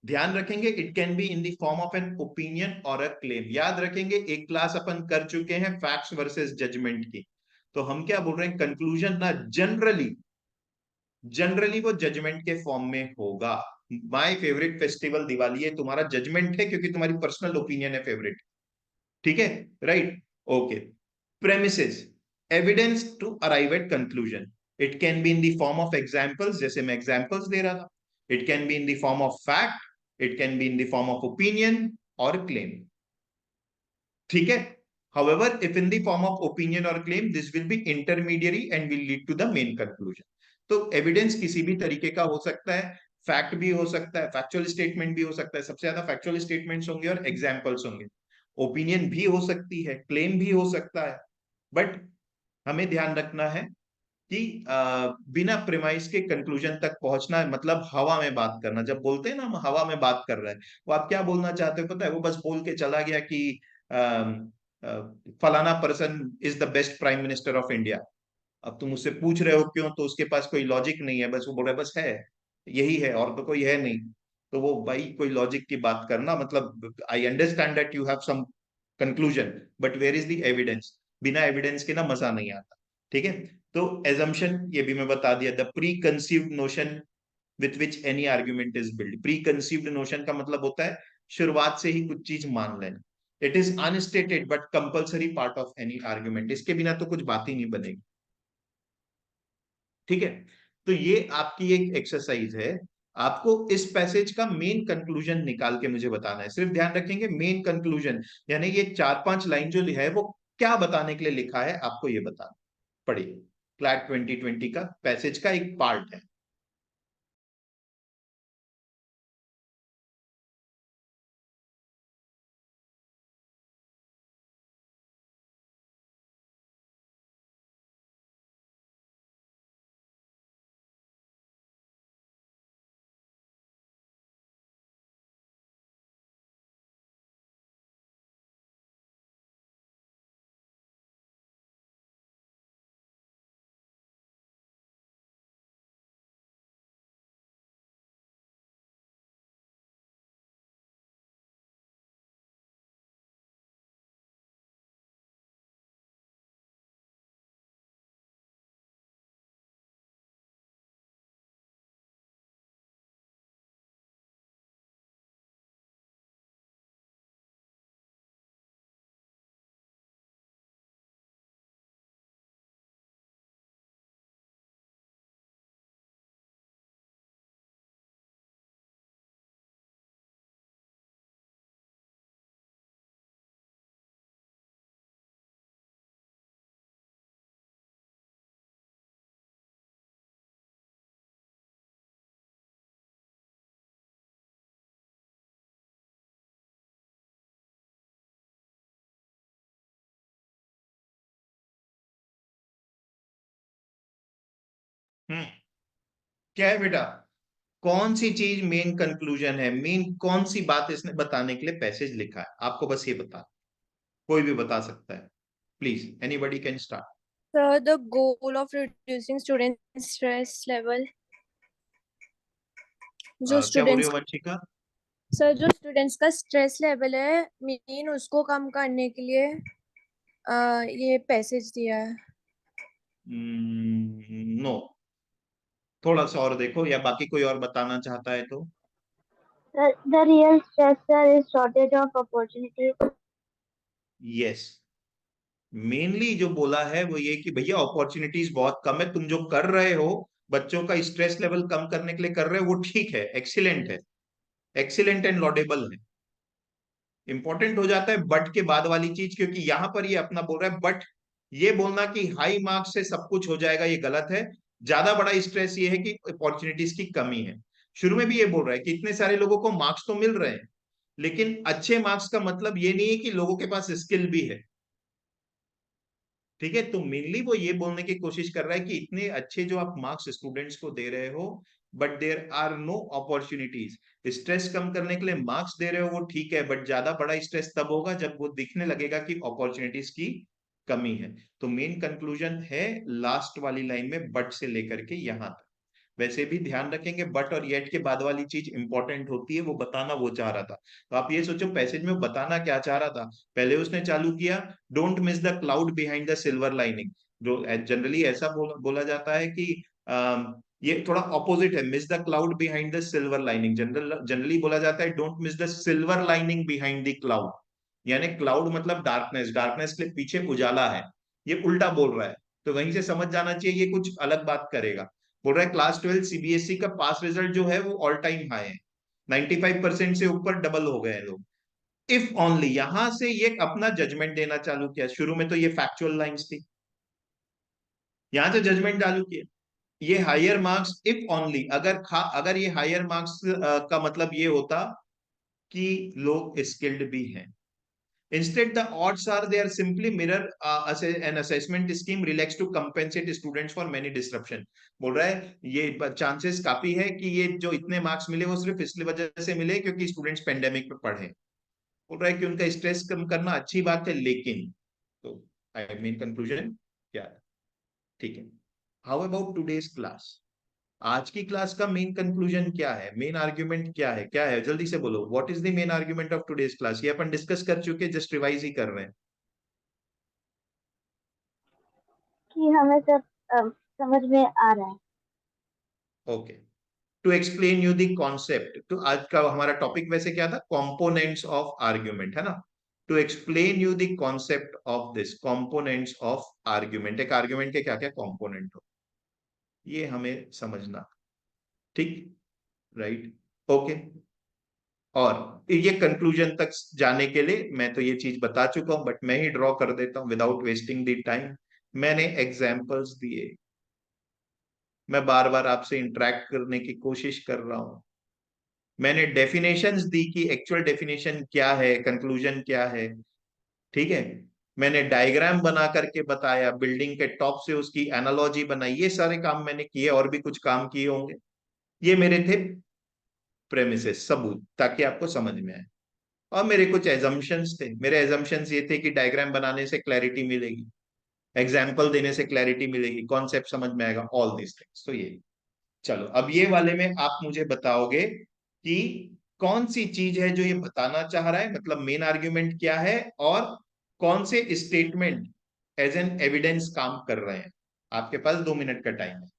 ध्यान रखेंगे, it can be in the form of an opinion और अ क्लेम। याद रखेंगे, एक क्लास अपन कर चुके हैं फैक्ट्स वर्सेस जजमेंट की, तो हम क्या बोल रहे हैं, कंक्लूजन ना जनरली वो जजमेंट के फॉर्म में होगा। माय फेवरेट फेस्टिवल दिवाली है, तुम्हारा जजमेंट है क्योंकि तुम्हारी पर्सनल ओपिनियन है फेवरेट। ठीक है, right, okay. Premises, evidence to arrive at conclusion, it can be in the form of examples, जैसे मैं एग्जांपल्स दे रहा था, it can be in the form of fact, it can be in the form of opinion और claim. ठीक है, however if in the form of opinion or claim, this will be intermediary and will lead to the main conclusion। तो evidence किसी भी तरीके का हो सकता है, फैक्ट भी हो सकता है, फैक्चुअल स्टेटमेंट भी हो सकता है, सबसे ज्यादा फैक्चुअल स्टेटमेंट्स होंगे और एग्जाम्पल्स होंगे, ओपिनियन भी हो सकती है, क्लेम भी हो सकता है। बट हमें ध्यान रखना है कि बिना प्रिमाइस के कंक्लूजन तक पहुंचना है, मतलब हवा में बात करना। जब बोलते हैं ना हम हवा में बात कर रहे हैं, वो आप क्या बोलना चाहते हो पता है? वो बस बोल के चला गया कि फलाना person is the best prime minister of India. अब तुम उससे पूछ रहे हो क्यों, तो उसके पास कोई लॉजिक नहीं है, बस वो बोल रहा है बस है, यही है, और तो कोई है नहीं। तो वो भाई कोई लॉजिक की बात करना, मतलब I understand that you have some conclusion, but where is the evidence? बिना एविडेंस के ना मजा नहीं आता। ठीक है, तो एजम्पशन ये भी मैं बता दिया, the pre conceived notion with which any argument is build. Pre conceived notion का मतलब होता है शुरुआत से ही कुछ चीज मान लेना। It is unstated but compulsory part of any argument, इसके बिना तो कुछ बात ही नहीं बनेगी। ठीक है, तो ये आपकी एक एक्सरसाइज है, आपको इस पैसेज का मेन कंक्लूजन निकाल के मुझे बताना है। सिर्फ ध्यान रखेंगे मेन कंक्लूजन, यानी ये 4-5 लाइन जो है वो क्या बताने के लिए लिखा है, आपको ये बताना। पढ़िए, क्लैट 2020 का पैसेज का एक पार्ट है। हम्म, क्या है बेटा? कौन सी चीज मेन कंक्लूजन है, मेन कौन सी बात इसने बताने के लिए पैसेज लिखा है? आपको बस ये बता, कोई भी बता सकता है, please anybody can start. Sir, the goal of reducing student stress level, जो क्या बोल रही स्टूडेंट्स हो वंशिका? सर जो स्टूडेंट्स का स्ट्रेस लेवल है मेन उसको कम करने के लिए ये पैसेज दिया है। नो, थोड़ा सा और देखो, या बाकी कोई और बताना चाहता है तो। The real stressor is shortage of opportunity. Yes, mainly जो बोला है वो ये कि भैया अपॉर्चुनिटीज बहुत कम है, तुम जो कर रहे हो बच्चों का स्ट्रेस लेवल कम करने के लिए कर रहे हो, वो ठीक है, एक्सीलेंट है, एक्सीलेंट एंड लॉडेबल है। इंपॉर्टेंट हो जाता है बट के बाद वाली चीज, क्योंकि यहां पर ये अपना बोल रहा है बट ये बोलना कि हाई मार्क्स से सब कुछ हो जाएगा, ये गलत है। ज्यादा बड़ा स्ट्रेस ये है कि अपॉर्चुनिटीज की कमी है। शुरू में भी ये बोल रहा है कि इतने सारे लोगों को मार्क्स तो मिल रहे हैं, लेकिन अच्छे मार्क्स का मतलब ये नहीं है कि लोगों के पास स्किल भी है। ठीक है, तो मेनली वो ये बोलने की कोशिश कर रहा है कि इतने अच्छे जो आप मार्क्स स्टूडेंट्स को दे रहे हो, but there are no opportunities. Stress कम करने के लिए मार्क्स दे रहे हो वो ठीक है, बट ज्यादा बड़ा स्ट्रेस तब होगा जब वो दिखने लगेगा कि अपॉर्चुनिटीज की कमी है। तो मेन कंक्लूजन है लास्ट वाली लाइन में, बट से लेकर के यहां तक। वैसे भी ध्यान रखेंगे बट और येट के बाद वाली चीज इंपॉर्टेंट होती है, वो बताना वो चाह रहा था। तो आप ये सोचो पैसेज में बताना क्या चाह रहा था। पहले उसने चालू किया, don't miss the cloud behind the silver lining. जो जनरली ऐसा बोला जाता है कि ये थोड़ा ऑपोजिट है, miss the cloud behind the silver lining. Generally बोला जाता है don't miss the silver lining behind the cloud, यानी क्लाउड मतलब डार्कनेस, डार्कनेस के पीछे उजाला है, ये उल्टा बोल रहा है। तो वहीं से समझ जाना चाहिए ये कुछ अलग बात करेगा। बोल रहा है क्लास 12 सीबीएसई का पास रिजल्ट जो है वो ऑल टाइम हाई है, 95% से ऊपर डबल हो गए हैं लोग। इफ ओनली, यहां से ये अपना जजमेंट देना चालू किया। शुरू में तो ये फैक्चुअल लाइंस थी, यहां से जजमेंट चालू किया। ये हायर मार्क्स इफ ओनली, अगर ये हायर मार्क्स का मतलब ये होता कि लोग स्किल्ड भी हैं। Instead, the odds are they are simply mirror an assessment scheme relaxed to compensate students for many disruption। बोल रहा है ये चांसेस काफी है कि ये जो इतने मार्क्स मिले वो सिर्फ इसलिए वजह से मिले क्योंकि स्टूडेंट्स पेंडेमिक में पढ़े। बोल रहा है कि उनका स्ट्रेस कम करना अच्छी बात है, लेकिन तो आई मीन कंक्लूजन क्या है? ठीक है, हाउ अबाउट टुडेज क्लास? आज की क्लास का मेन कंक्लूजन क्या है, मेन आर्ग्यूमेंट क्या है? क्या है, जल्दी से बोलो, what is the main argument of today's class? ये अपन डिस्कस कर चुके, जस्ट रिवाइज ही कर रहे हैं। कि हमें सब समझ में आ रहा है। Okay, to explain you the concept, तो आज का हमारा टॉपिक वैसे क्या था? कंपोनेंट्स ऑफ आर्ग्यूमेंट, है ना? To explain you the concept of this components of argument, एक आर्ग्यूमेंट के क्या क्या कंपोनेंट हो, ये हमें समझना। ठीक, राइट, ओके। और ये कंक्लूजन तक जाने के लिए मैं तो ये चीज बता चुका हूं, बट मैं ही ड्रॉ कर देता हूं विदाउट वेस्टिंग द टाइम। मैंने एग्जाम्पल्स दिए, मैं बार बार आपसे इंटरेक्ट करने की कोशिश कर रहा हूं। मैंने डेफिनेशंस दी कि एक्चुअल डेफिनेशन क्या है, कंक्लूजन क्या है। ठीक है, मैंने डायग्राम बना करके बताया, बिल्डिंग के टॉप से उसकी एनालॉजी बनाई, ये सारे काम मैंने किए, और भी कुछ काम किए होंगे। ये मेरे थे प्रेमिसेस, सबूत, ताकि आपको समझ में आए। और मेरे कुछ एजम्पशंस थे, मेरे एजम्पशंस ये थे कि डायग्राम बनाने से क्लैरिटी मिलेगी, एग्जाम्पल देने से क्लैरिटी मिलेगी, कॉन्सेप्ट समझ में आएगा, ऑल दिस थिंग्स। तो ये, चलो अब ये वाले में आप मुझे बताओगे कि कौन सी चीज है जो ये बताना चाह रहा है, मतलब मेन आर्ग्यूमेंट क्या है, और कौन से स्टेटमेंट एज एन एविडेंस काम कर रहे हैं। आपके पास 2 मिनट का टाइम है।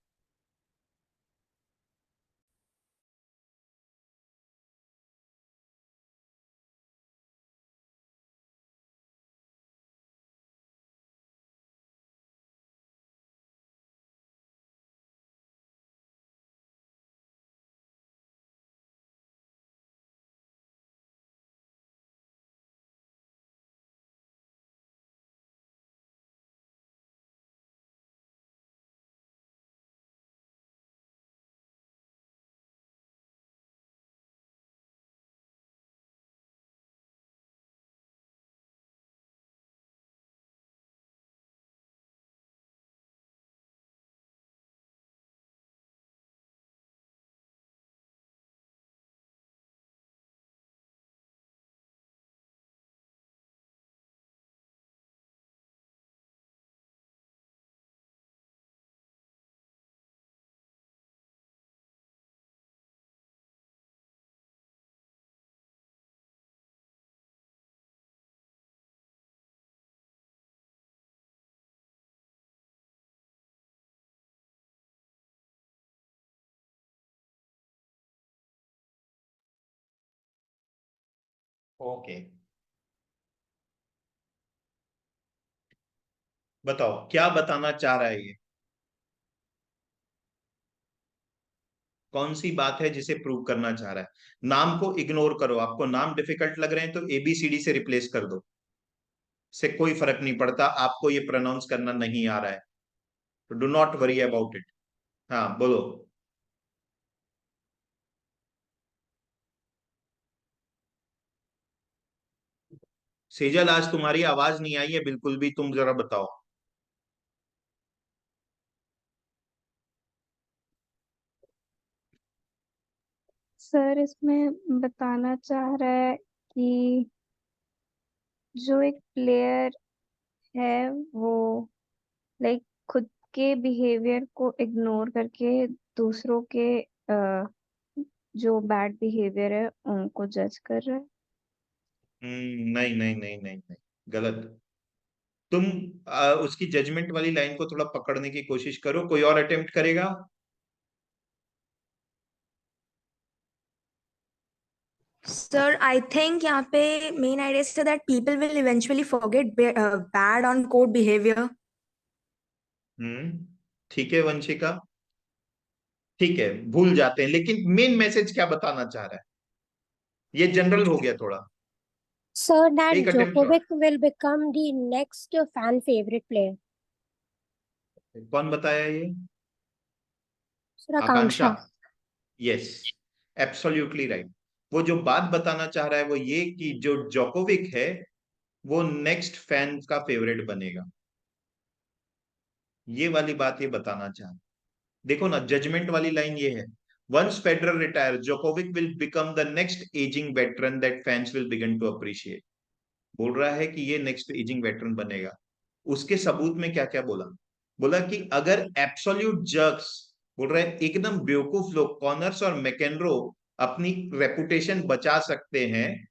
ओके, बताओ क्या बताना चाह रहा है ये, कौन सी बात है जिसे प्रूव करना चाह रहा है? नाम को इग्नोर करो, आपको नाम डिफिकल्ट लग रहे हैं तो एबीसीडी से रिप्लेस कर दो, से कोई फर्क नहीं पड़ता, आपको ये प्रोनाउंस करना नहीं आ रहा है तो do not worry about it. हाँ बोलो। सेजल, आज तुम्हारी आवाज नहीं आई है बिल्कुल भी, तुम जरा बताओ। सर इसमें बताना चाह रहा है कि जो एक प्लेयर है वो लाइक खुद के बिहेवियर को इग्नोर करके दूसरों के जो बैड बिहेवियर है उनको जज कर रहा है। नहीं नहीं नहीं नहीं नहीं, गलत। तुम उसकी जजमेंट वाली लाइन को थोड़ा पकड़ने की कोशिश करो, कोई और अटेम्प्ट करेगा? सर आई थिंक यहाँ पे main idea is that people will eventually forget bad on code behavior. ठीक है वंशिका, ठीक है, भूल जाते हैं, लेकिन मेन मैसेज क्या बताना चाह रहा है? ये जनरल हो गया थोड़ा। So that एक अटेम्प्ट और, Djokovic will become the next fan favorite player. कौन बताया ये? Sir Akanksha, Akanksha. Yes, absolutely right. वो जो बात बताना चाह रहा है वो ये कि जो जोकोविक है वो नेक्स्ट फैन का फेवरेट बनेगा, ये वाली बात ये बताना चाह। देखो ना, जजमेंट वाली लाइन ये है, once Federer retire Djokovic will become the next ageing veteran that fans will begin to appreciate. बोल रहा है कि ये नेक्स्ट एजिंग वेटरन बनेगा। उसके सबूत में क्या क्या बोला, बोला कि अगर एब्सोल्यूट जर्क्स, बोल रहा है एकदम बेवकूफ लोग, कॉनर्स और मैकेनरो अपनी रेपुटेशन बचा सकते हैं,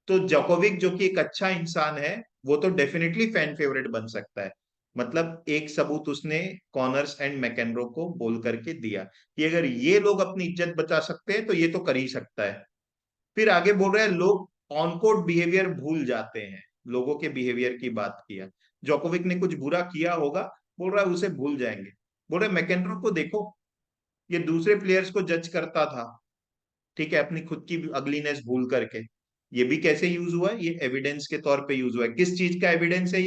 तो जोकोविक जो कि एक अच्छा इंसान है वो तो डेफिनेटली फैन फेवरेट बन सकता है। मतलब एक सबूत उसने कॉनर्स एंड मैकेनरो को बोल करके दिया कि अगर ये लोग अपनी इज्जत बचा सकते हैं तो ये तो कर ही सकता है। फिर आगे बोल रहा है लोग ऑन कोर्ट बिहेवियर भूल जाते हैं, लोगों के बिहेवियर की बात किया, जोकोविक ने कुछ बुरा किया होगा, बोल रहा है उसे भूल जाएंगे। बोल रहे मैकेनरो को देखो, ये दूसरे प्लेयर्स को जज करता था, ठीक है, अपनी खुद की अगलीनेस भूल करके। ये भी कैसे यूज हुआ है, ये एविडेंस के तौर पे यूज हुआ है। किस चीज का एविडेंस है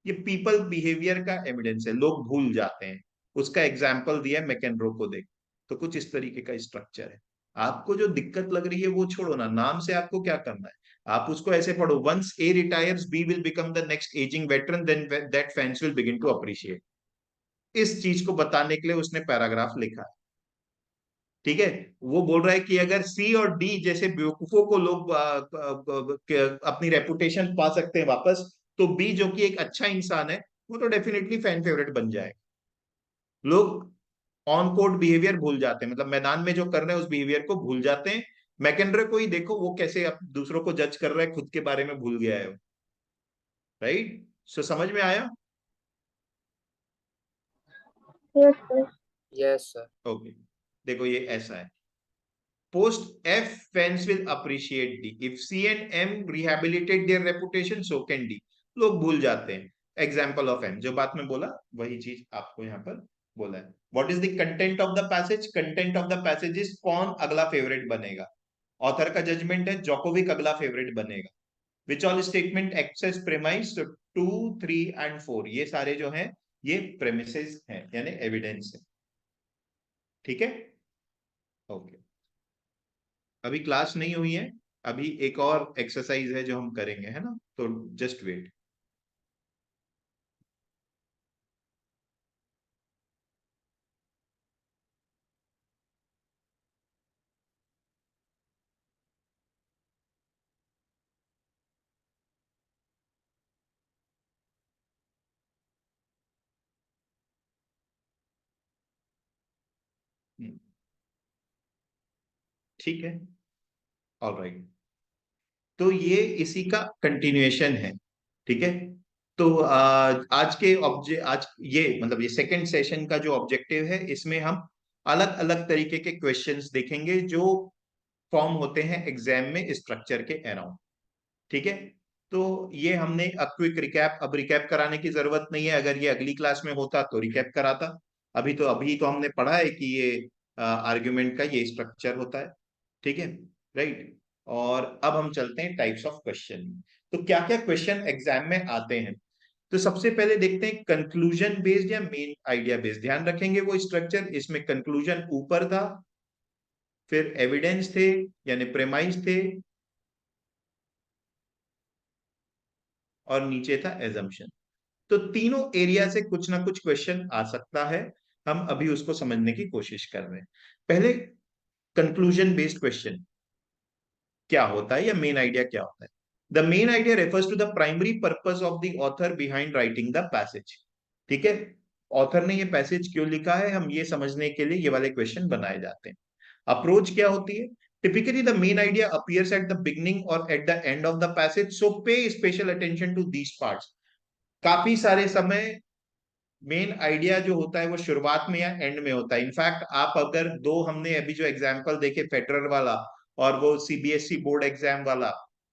ये पीपल बिहेवियर का एविडेंस है, लोग भूल जाते हैं। उसका एग्जाम्पल दिया है मैकेनरो को देख। तो कुछ इस तरीके का स्ट्रक्चर है। आपको जो दिक्कत लग रही है वो छोड़ो ना, नाम से आपको क्या करना है, आप उसको ऐसे पढ़ो, once A retires B will become the next ageing veteran then that fans will begin to appreciate. इस चीज को बताने के लिए उसने पैराग्राफ लिखा है, ठीक है। वो बोल रहा है कि अगर सी और डी जैसे बेवकूफों को लोग अपनी रेपुटेशन पा सकते हैं वापस, तो बी जो कि एक अच्छा इंसान है वो तो डेफिनेटली फैन फेवरेट बन जाएगा। लोग ऑन कोर्ट बिहेवियर भूल जाते हैं, मतलब मैदान में जो कर रहे हैं उस बिहेवियर को भूल जाते हैं। मैकेंड्रे को ही देखो, वो कैसे दूसरों को जज कर रहा है, खुद के बारे में भूल गया है, राइट। सो समझ में आया? Yes sir. Yes, sir. Okay, देखो ये ऐसा है, post F fans will appreciate D. If C and M rehabilitate their reputation, so can D. लोग भूल जाते हैं। एग्जाम्पल ऑफ M, जो बात में बोला वही चीज आपको यहाँ पर बोला है। What is the content of the passage? Content of the passage is कौन अगला फेवरेट बनेगा। ऑथर का जजमेंट है जोकोविक अगला फेवरेट बनेगा। Which all statement access premise 2, 3 and 4, ये सारे जो हैं ये प्रेमिसेस हैं, यानी एविडेंस है, ठीक है। ओके, अभी क्लास नहीं हुई है, अभी एक और एक्सरसाइज है जो हम करेंगे, है ना, तो जस्ट वेट। ठीक है, ऑलराइट। तो ये इसी का कंटिन्यूएशन है, ठीक है। तो आज के आज ये मतलब ये सेकंड सेशन का जो ऑब्जेक्टिव है, इसमें हम अलग अलग तरीके के क्वेश्चंस देखेंगे जो फॉर्म होते हैं एग्जाम में स्ट्रक्चर के अराउंड, ठीक है। तो ये हमने क्विक रिकैप, अब रिकैप कराने की जरूरत नहीं है, अगर ये अगली क्लास में होता तो रिकैप कराता। अभी तो हमने पढ़ा है कि ये आर्ग्यूमेंट का ये स्ट्रक्चर होता है, ठीक है, राइट। और अब हम चलते हैं टाइप्स ऑफ क्वेश्चन। तो क्या क्या क्वेश्चन एग्जाम में आते हैं, तो सबसे पहले देखते हैं कंक्लूजन बेस्ड या मेन आइडिया बेस्ड। ध्यान रखेंगे वो स्ट्रक्चर, इसमें कंक्लूजन ऊपर था, फिर एविडेंस थे यानी प्रेमाइज थे, और नीचे था एजम्पशन। तो तीनों एरिया से कुछ ना कुछ क्वेश्चन आ सकता है, हम अभी उसको समझने की कोशिश कर रहे हैं। पहले कंक्लूजन बेस्ड क्वेश्चन क्या होता है या मेन आइडिया क्या होता है। The main idea refers to the primary purpose of the author behind writing the passage, ठीक है। ऑथर ने ये पैसेज क्यों लिखा है, हम ये समझने के लिए ये वाले क्वेश्चन बनाए जाते हैं। अप्रोच क्या होती है, typically the main idea appears at the beginning or at the end of the passage, so pay special attention to these parts। काफी सारे समय मेन आइडिया जो होता है वो शुरुआत में या एंड में होता है। इनफैक्ट आप अगर दो, हमने अभी जो एग्जांपल देखे फेडरर वाला और वो सीबीएसई बोर्ड एग्जाम वाला,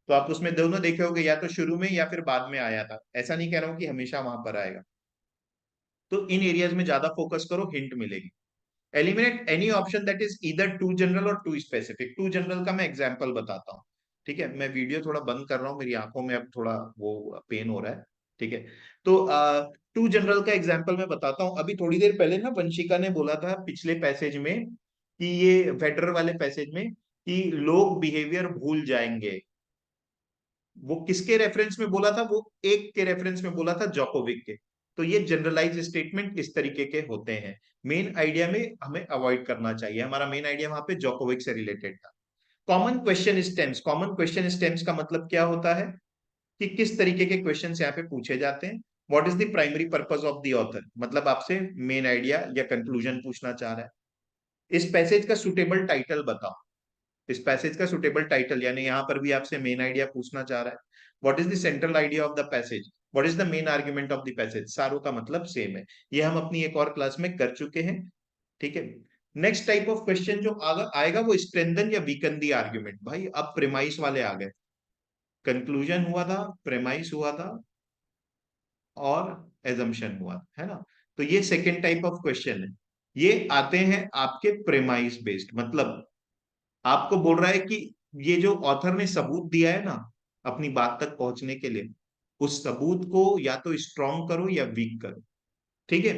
तो आप उसमें दोनों देखे होंगे, या तो शुरू में या फिर बाद में आया था। ऐसा नहीं कह रहा हूं कि हमेशा वहां पर आएगा। तो इन एरियाज में ज्यादा फोकस करो, हिंट मिलेगी। Eliminate any option that is either too general और टू स्पेसिफिक। टू जनरल का मैं एग्जांपल बताता हूँ, ठीक है। मैं वीडियो थोड़ा बंद कर रहा हूँ, मेरी आंखों में अब थोड़ा वो पेन हो रहा है, ठीक है। तो टू जनरल का एग्जांपल मैं बताता हूं। अभी थोड़ी देर पहले ना वंशिका ने बोला था पिछले पैसेज में कि ये फेडरर वाले पैसेज में कि लोग बिहेवियर भूल जाएंगे। वो किसके रेफरेंस में बोला था? वो एक के रेफरेंस में बोला था, जोकोविक के। तो ये जनरलाइज स्टेटमेंट इस तरीके के होते हैं। मेन आइडिया में हमें अवॉइड करना चाहिए। हमारा मेन आइडिया वहां पे जोकोविक से रिलेटेड था। Common question stems. Common question stems का मतलब क्या होता है कि किस तरीके के क्वेश्चन यहाँ पे पूछे जाते हैं। What is the primary purpose of the author, मतलब आपसे मेन आइडिया या कंक्लूजन पूछना चाह रहा है। इस पैसेज का सुटेबल टाइटल बताओ। इस पैसेज का सुटेबल टाइटल, यानी यहां पर भी आपसे मेन आइडिया पूछना चाह रहा है। What is the central idea of the passage, what is the main argument of the passage. सारों का मतलब सेम है। ये हम अपनी एक और क्लास में कर चुके हैं। ठीक है। नेक्स्ट टाइप ऑफ क्वेश्चन जो आएगा वो स्ट्रेंथन या वीकन दी आर्ग्यूमेंट। भाई अब प्रेमाइस वाले आ गए। कंक्लूजन हुआ था, प्रेमाइस हुआ था और एजम्पशन हुआ, है ना। तो ये सेकेंड टाइप ऑफ क्वेश्चन है। ये आते हैं आपके प्रेमाइस बेस्ड, मतलब आपको बोल रहा है कि ये जो ऑथर ने सबूत दिया है ना अपनी बात तक पहुंचने के लिए, उस सबूत को या तो स्ट्रॉन्ग करो या वीक करो। ठीक है।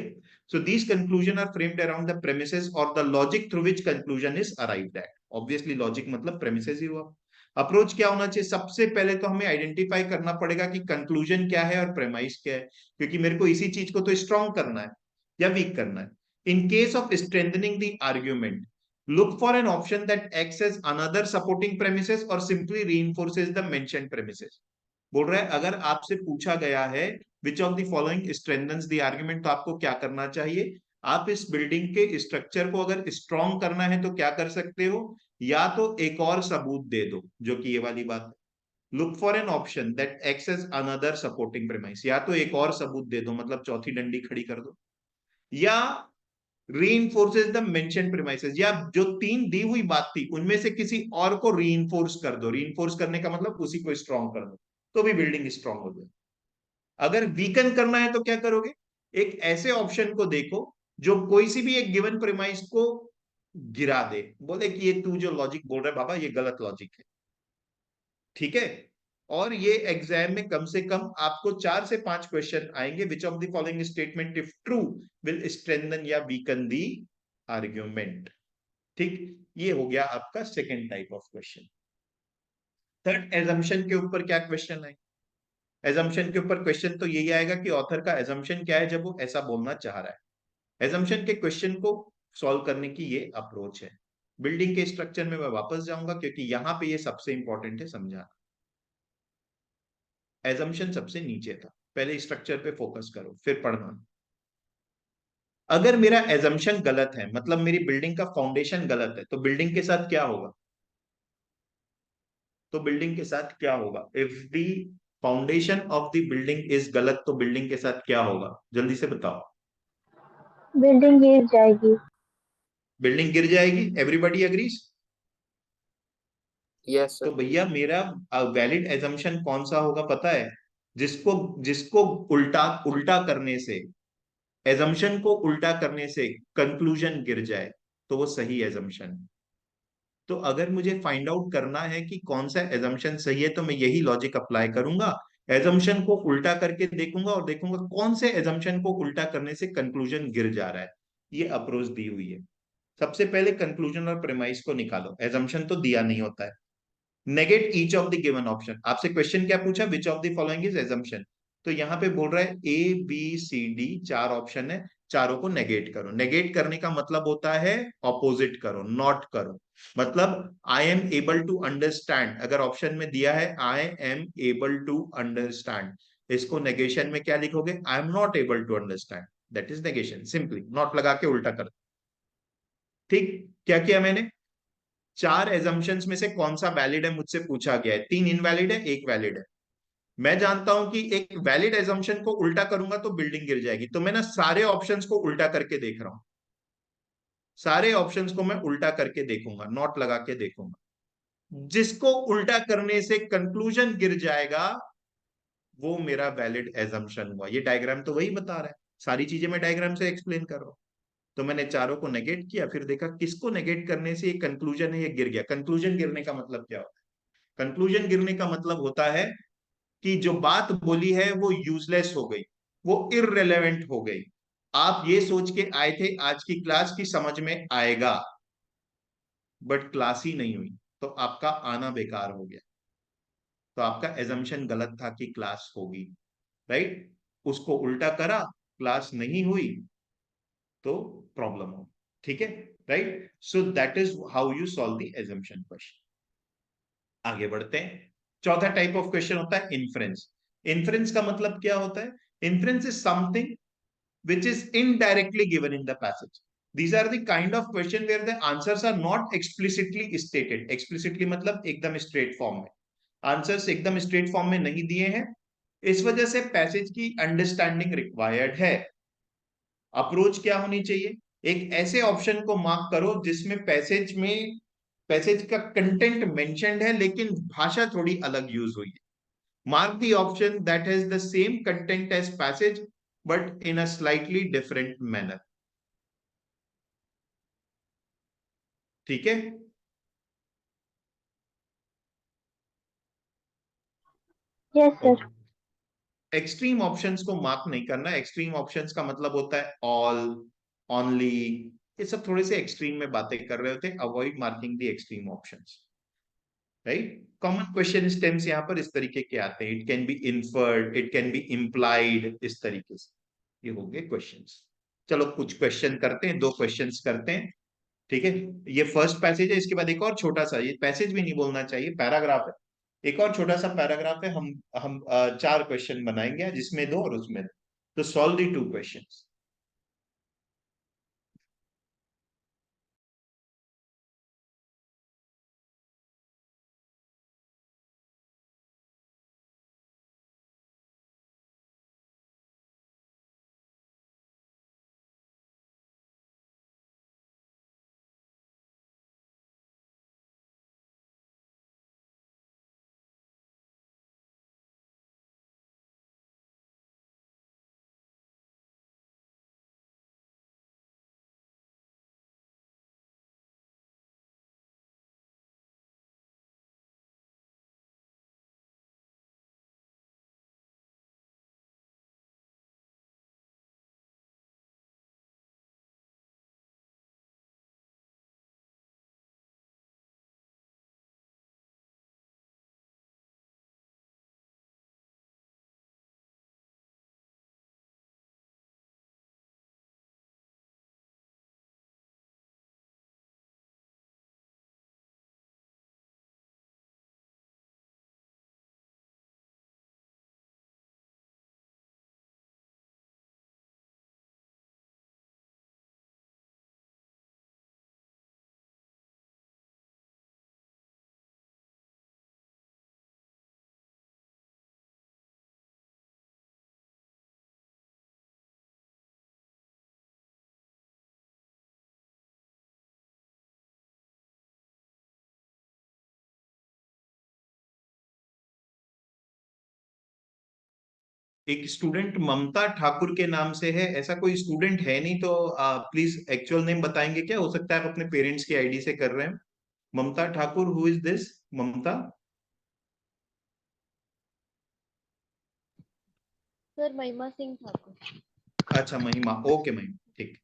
So these conclusion are framed around the premises और the logic through which conclusion is arrived at. Obviously logic मतलब प्रेमिसेस ही हुआ। अप्रोच क्या होना चाहिए? सबसे पहले तो हमें आइडेंटिफाई करना पड़ेगा कि कंक्लूजन क्या है और प्रेमाइस क्या है, क्योंकि मेरे को इसी चीज को तो स्ट्रॉन्ग करना है या वीक करना है। In case of strengthening the argument, look for an option that acts as another supporting premises or simply reinforces the mentioned premises। बोल रहा है अगर आपसे पूछा गया है which of the following strengthens the argument, तो आपको क्या करना चाहिए? आप इस बिल्डिंग के स्ट्रक्चर को अगर स्ट्रॉन्ग करना है तो क्या कर सकते हो? या तो एक और सबूत दे दो, जो कि ये वाली बात है। Look for an option that acts as another supporting premise, या तो एक और सबूत दे दो, मतलब चौथी डंडी खड़ी कर दो, या रीइंफोर्सेस द मेंशन प्रीमाइसेस, या जो तीन दी हुई बात थी उनमें से किसी और को रीइंफोर्स कर दो। रीइंफोर्स करने का मतलब उसी को स्ट्रॉन्ग कर दो, तो भी बिल्डिंग स्ट्रॉन्ग हो जाए। अगर वीकन करना है तो क्या करोगे? एक ऐसे ऑप्शन को देखो जो कोई सी भी एक गिवन प्रीमाइस को गिरा दे, बोले कि ये तू जो लॉजिक बोल रहा है बाबा ये गलत लॉजिक है। ठीक है। और ये एग्जाम में कम से कम आपको 4 से 5 क्वेश्चन आएंगे। विच of the following statement if true will strengthen या वीकन दी आर्ग्यूमेंट। ठीक, ये हो गया आपका second type of question. Third, assumption के ऊपर क्या क्वेश्चन है? एजम्पशन के ऊपर क्वेश्चन तो यही आएगा कि ऑथर का एजम्पशन क्या है जब वो ऐसा बोलना चाह रहा है। एजम्पशन के क्वेश्चन को सॉल्व करने की ये अप्रोच है। बिल्डिंग के स्ट्रक्चर में मैं वापस जाऊंगा क्योंकि यहां पे ये सबसे इंपॉर्टेंट है समझाना। एजम्पशन सबसे नीचे था, पहले स्ट्रक्चर पे फोकस करो फिर पढ़ना। अगर मेरा एजम्पशन गलत है, मतलब मेरी बिल्डिंग का फाउंडेशन गलत है, तो बिल्डिंग के साथ क्या होगा? तो बिल्डिंग के साथ क्या होगा? If the foundation of the building is गलत, तो बिल्डिंग के साथ क्या होगा? जल्दी से बताओ। बिल्डिंग गिर जाएगी। बिल्डिंग गिर जाएगी। Everybody agrees? Yes, तो sir. भैया मेरा वैलिड एजम्पशन कौन सा होगा पता है? जिसको जिसको उल्टा उल्टा करने से, एजम्पशन को उल्टा करने से कंक्लूजन गिर जाए, तो वो सही एजम्पशन है। तो अगर मुझे फाइंड आउट करना है कि कौन सा एजम्पशन सही है, तो मैं यही लॉजिक अप्लाई करूंगा। एजम्पशन को उल्टा करके देखूंगा और देखूंगा कौन से एजम्पशन को उल्टा करने से कंक्लूजन गिर जा रहा है। ये अप्रोच दी हुई है। सबसे पहले कंक्लूजन और प्रेमाइस को निकालो, एजम्पशन तो दिया नहीं होता है। Negate each of the given option. आपसे क्वेश्चन क्या पूछा? Which of the following is assumption. तो यहाँ पे बोल रहा है A B C D 4 option है, चारों को नेगेट करो। नेगेट करने का मतलब होता है ऑपोजिट करो, नॉट करो। मतलब I am able to understand, अगर ऑप्शन में दिया है I am able to understand, इसको नेगेशन में क्या लिखोगे? I am not able to understand, that is negation. Simply not लगा के उल्टा कर। ठीक, क्या किया मैंने? 4 एजम्पशंस में से कौन सा वैलिड है मुझसे पूछा गया है। 3 इनवैलिड है, 1 वैलिड है। मैं जानता हूं कि एक वैलिड एजम्पशन को उल्टा करूंगा तो बिल्डिंग गिर जाएगी, तो मैं ना सारे ऑप्शंस को उल्टा करके देख रहा हूं। सारे ऑप्शंस को मैं उल्टा करके देखूंगा, नॉट लगा के देखूंगा। जिसको उल्टा करने से कंक्लूजन गिर जाएगा वो मेरा वैलिड एजम्पशन हुआ। ये डायग्राम तो वही बता रहा है, सारी चीजें मैं डायग्राम से एक्सप्लेन कर रहा हूं। तो मैंने चारों को नेगेट किया, फिर देखा किसको नेगेट करने से ये कंक्लूजन है ये गिर गया। कंक्लूजन गिरने का मतलब क्या होता है? कंक्लूजन गिरने का मतलब होता है कि जो बात बोली है वो यूजलेस हो गई, वो इररिलेवेंट हो गई। आप ये सोच के आए थे आज की क्लास की समझ में आएगा, बट क्लास ही नहीं हुई, तो आपका आना बेकार हो गया। तो आपका एजम्पशन गलत था कि क्लास होगी, राइट? उसको उल्टा करा, क्लास नहीं हुई तो प्रॉब्लम हो। ठीक है, right? So that is how you solve the assumption question. आगे बढ़ते हैं। चौथा टाइप ऑफ क्वेश्चन होता है इन्फ्रेंस। इन्फ्रेंस का मतलब क्या होता है? Inference is something which is indirectly given in the passage. These are the kind of question where the answers are not explicitly stated. Explicitly मतलब एकदम straight form में, आंसर्स एकदम स्ट्रेट फॉर्म में नहीं दिए हैं, इस वजह से पैसेज की अंडरस्टैंडिंग रिक्वायर्ड है। अप्रोच क्या होनी चाहिए? एक ऐसे ऑप्शन को मार्क करो जिसमें पैसेज का कंटेंट मेंशन्ड है लेकिन भाषा थोड़ी अलग यूज हुई है। Mark the option that has the same content as passage but in a slightly different manner. ठीक है? Yes sir. एक्सट्रीम ऑप्शंस को मार्क नहीं करना। एक्सट्रीम ऑप्शंस का मतलब होता है ऑल, ओनली, ये सब थोड़े से एक्सट्रीम में बातें कर रहे होते हैं। Avoid marking the extreme options, right? Common question stems यहाँ पर इस तरीके के आते हैं, it can be inferred, it can B implied, इस तरीके से ये हो गए क्वेश्चंस। चलो कुछ क्वेश्चन करते हैं, 2 क्वेश्चंस करते हैं। ठीक है, ये फर्स्ट पैसेज है, इसके बाद एक और छोटा सा, ये पैसेज भी नहीं बोलना चाहिए, पैराग्राफ है, एक और छोटा सा पैराग्राफ है। हम 4 क्वेश्चन बनाएंगे, जिसमें 2 और उसमें 2। तो सॉल्व दी 2 क्वेश्चंस। एक स्टूडेंट ममता ठाकुर के नाम से है, ऐसा कोई स्टूडेंट है नहीं, तो प्लीज एक्चुअल नेम बताएंगे क्या? हो सकता है आप अपने पेरेंट्स की आईडी से कर रहे हैं। Mamta Thakur, who is this Mamta? Sir Mahima Singh Thakur. अच्छा, महिमा, ओके महिमा, ठीक।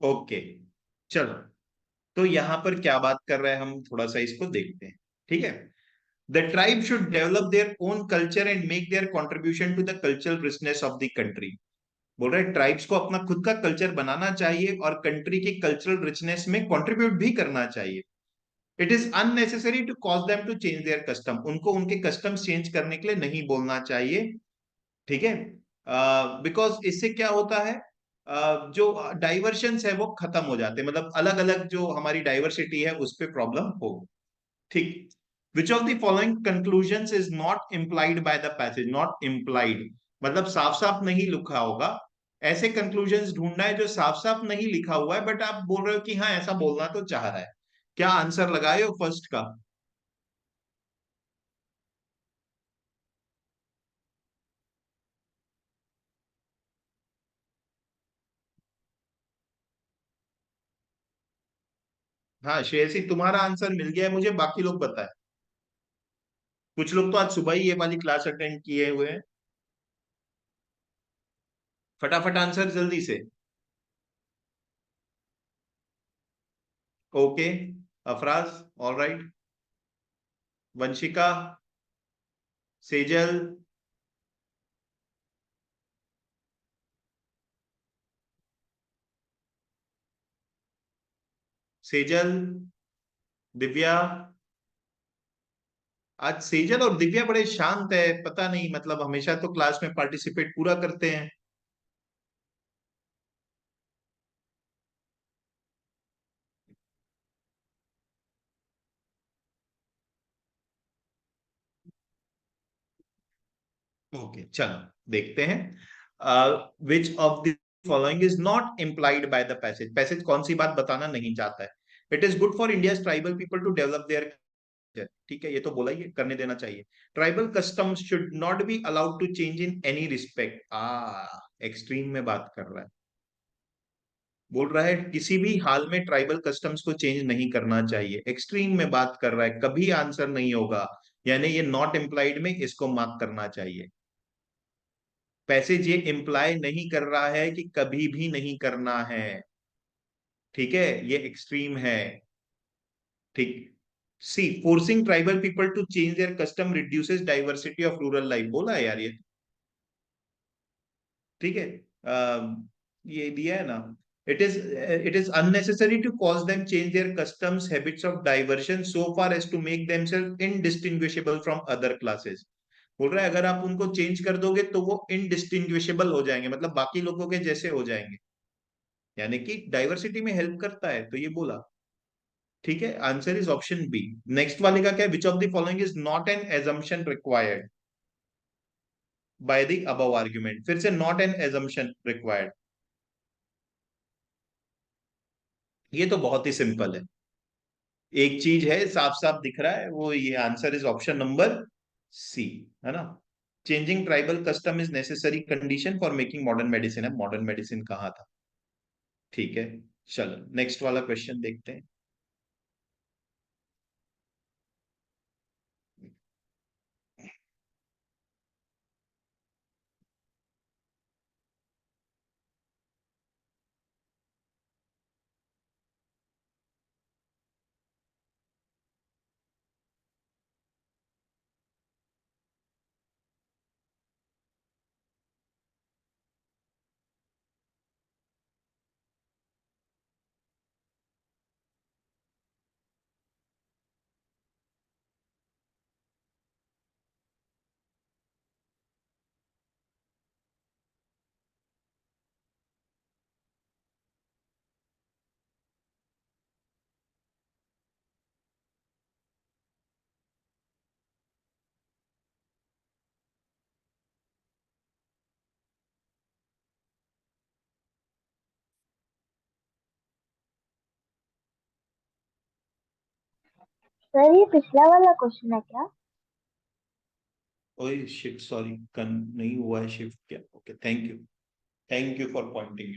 ओके, चलो। तो यहां पर क्या बात कर रहा है, हम थोड़ा सा इसको देखते हैं। ठीक है। The tribe should develop their own culture and make their contribution to the cultural richness of the country. बोल रहे ट्राइब्स को अपना खुद का कल्चर बनाना चाहिए और कंट्री की कल्चरल रिचनेस में कंट्रीब्यूट भी करना चाहिए। It is unnecessary to cause them to change their custom. उनको उनके कस्टम्स चेंज करने के लिए नहीं बोलना चाहिए। ठीक है। बिकॉज इससे क्या होता है, जो डाइवर्शंस है वो खत्म हो जाते हैं, मतलब अलग अलग जो हमारी डाइवर्सिटी है उस पर प्रॉब्लम हो। ठीक। विच of the following conclusion is not implied by the passage. Not implied मतलब साफ साफ नहीं लिखा होगा। ऐसे कंक्लूजन ढूंढना है जो साफ साफ नहीं लिखा हुआ है बट आप बोल रहे हो कि हाँ ऐसा बोलना तो चाह रहा है। क्या आंसर लगाए हो फर्स्ट का? हाँ श्रेयसी, तुम्हारा आंसर मिल गया है मुझे, बाकी लोग बताएं। कुछ लोग तो आज सुबह ही ये वाली क्लास अटेंड किए हुए हैं। फटाफट आंसर जल्दी से। Okay, Afraz, all right. Vanshika, Sejal, Sejal, Divya. आज सेजल और दिव्या बड़े शांत है, पता नहीं, मतलब हमेशा तो क्लास में पार्टिसिपेट पूरा करते हैं। ओके चलो देखते हैं। Which of the following is not implied by the passage. Passage कौन सी बात बताना नहीं चाहता है? It is good for India tribal people to develop their. ठीक है, ये तो बोला ही है, करने देना चाहिए। Tribal customs should not be allowed to change in any respect. Extreme में बात कर रहा है। बोल रहा है किसी भी हाल में ट्राइबल कस्टम्स को चेंज नहीं करना चाहिए। एक्सट्रीम में बात कर रहा है, कभी आंसर नहीं होगा। यानी ये नॉट इम्प्लाइड में इसको मार्क करना चाहिए। पैसेज ये इम्प्लाई नहीं कर रहा है कि कभी भी नहीं करना है। ठीक है, ये एक्सट्रीम है। ठीक। See, forcing tribal people to change their custom reduces diversity of rural life, बोला है यार ये। ठीक है। ये दिया है ना। It is unnecessary to cause them change their customs habits of diversion so far as to make themself indistinguishable from other classes. बोल रहा है अगर आप उनको चेंज कर दोगे तो वो इनडिस्टिंग्विशेबल हो जाएंगे, मतलब बाकी लोगों के जैसे हो जाएंगे। यानी कि डाइवर्सिटी में हेल्प करता है, तो ये बोला। ठीक है, answer is option B. Next वाले का क्या है? Which of the following is not an assumption required by the above argument. फिर से नॉट एन एजम्पशन रिक्वायर्ड। ये तो बहुत ही सिंपल है। एक चीज है साफ साफ दिख रहा है, वो ये answer is option number C, है ना। Changing tribal custom is necessary condition for making modern medicine. है मॉडर्न मेडिसिन कहाँ था? ठीक है, चलो नेक्स्ट वाला क्वेश्चन देखते हैं। सर ये पिछला वाला क्वेश्चन है क्या? ओए शिट, सॉरी, कन नहीं हुआ है शिफ्ट क्या? Okay, thank you. Thank you for pointing.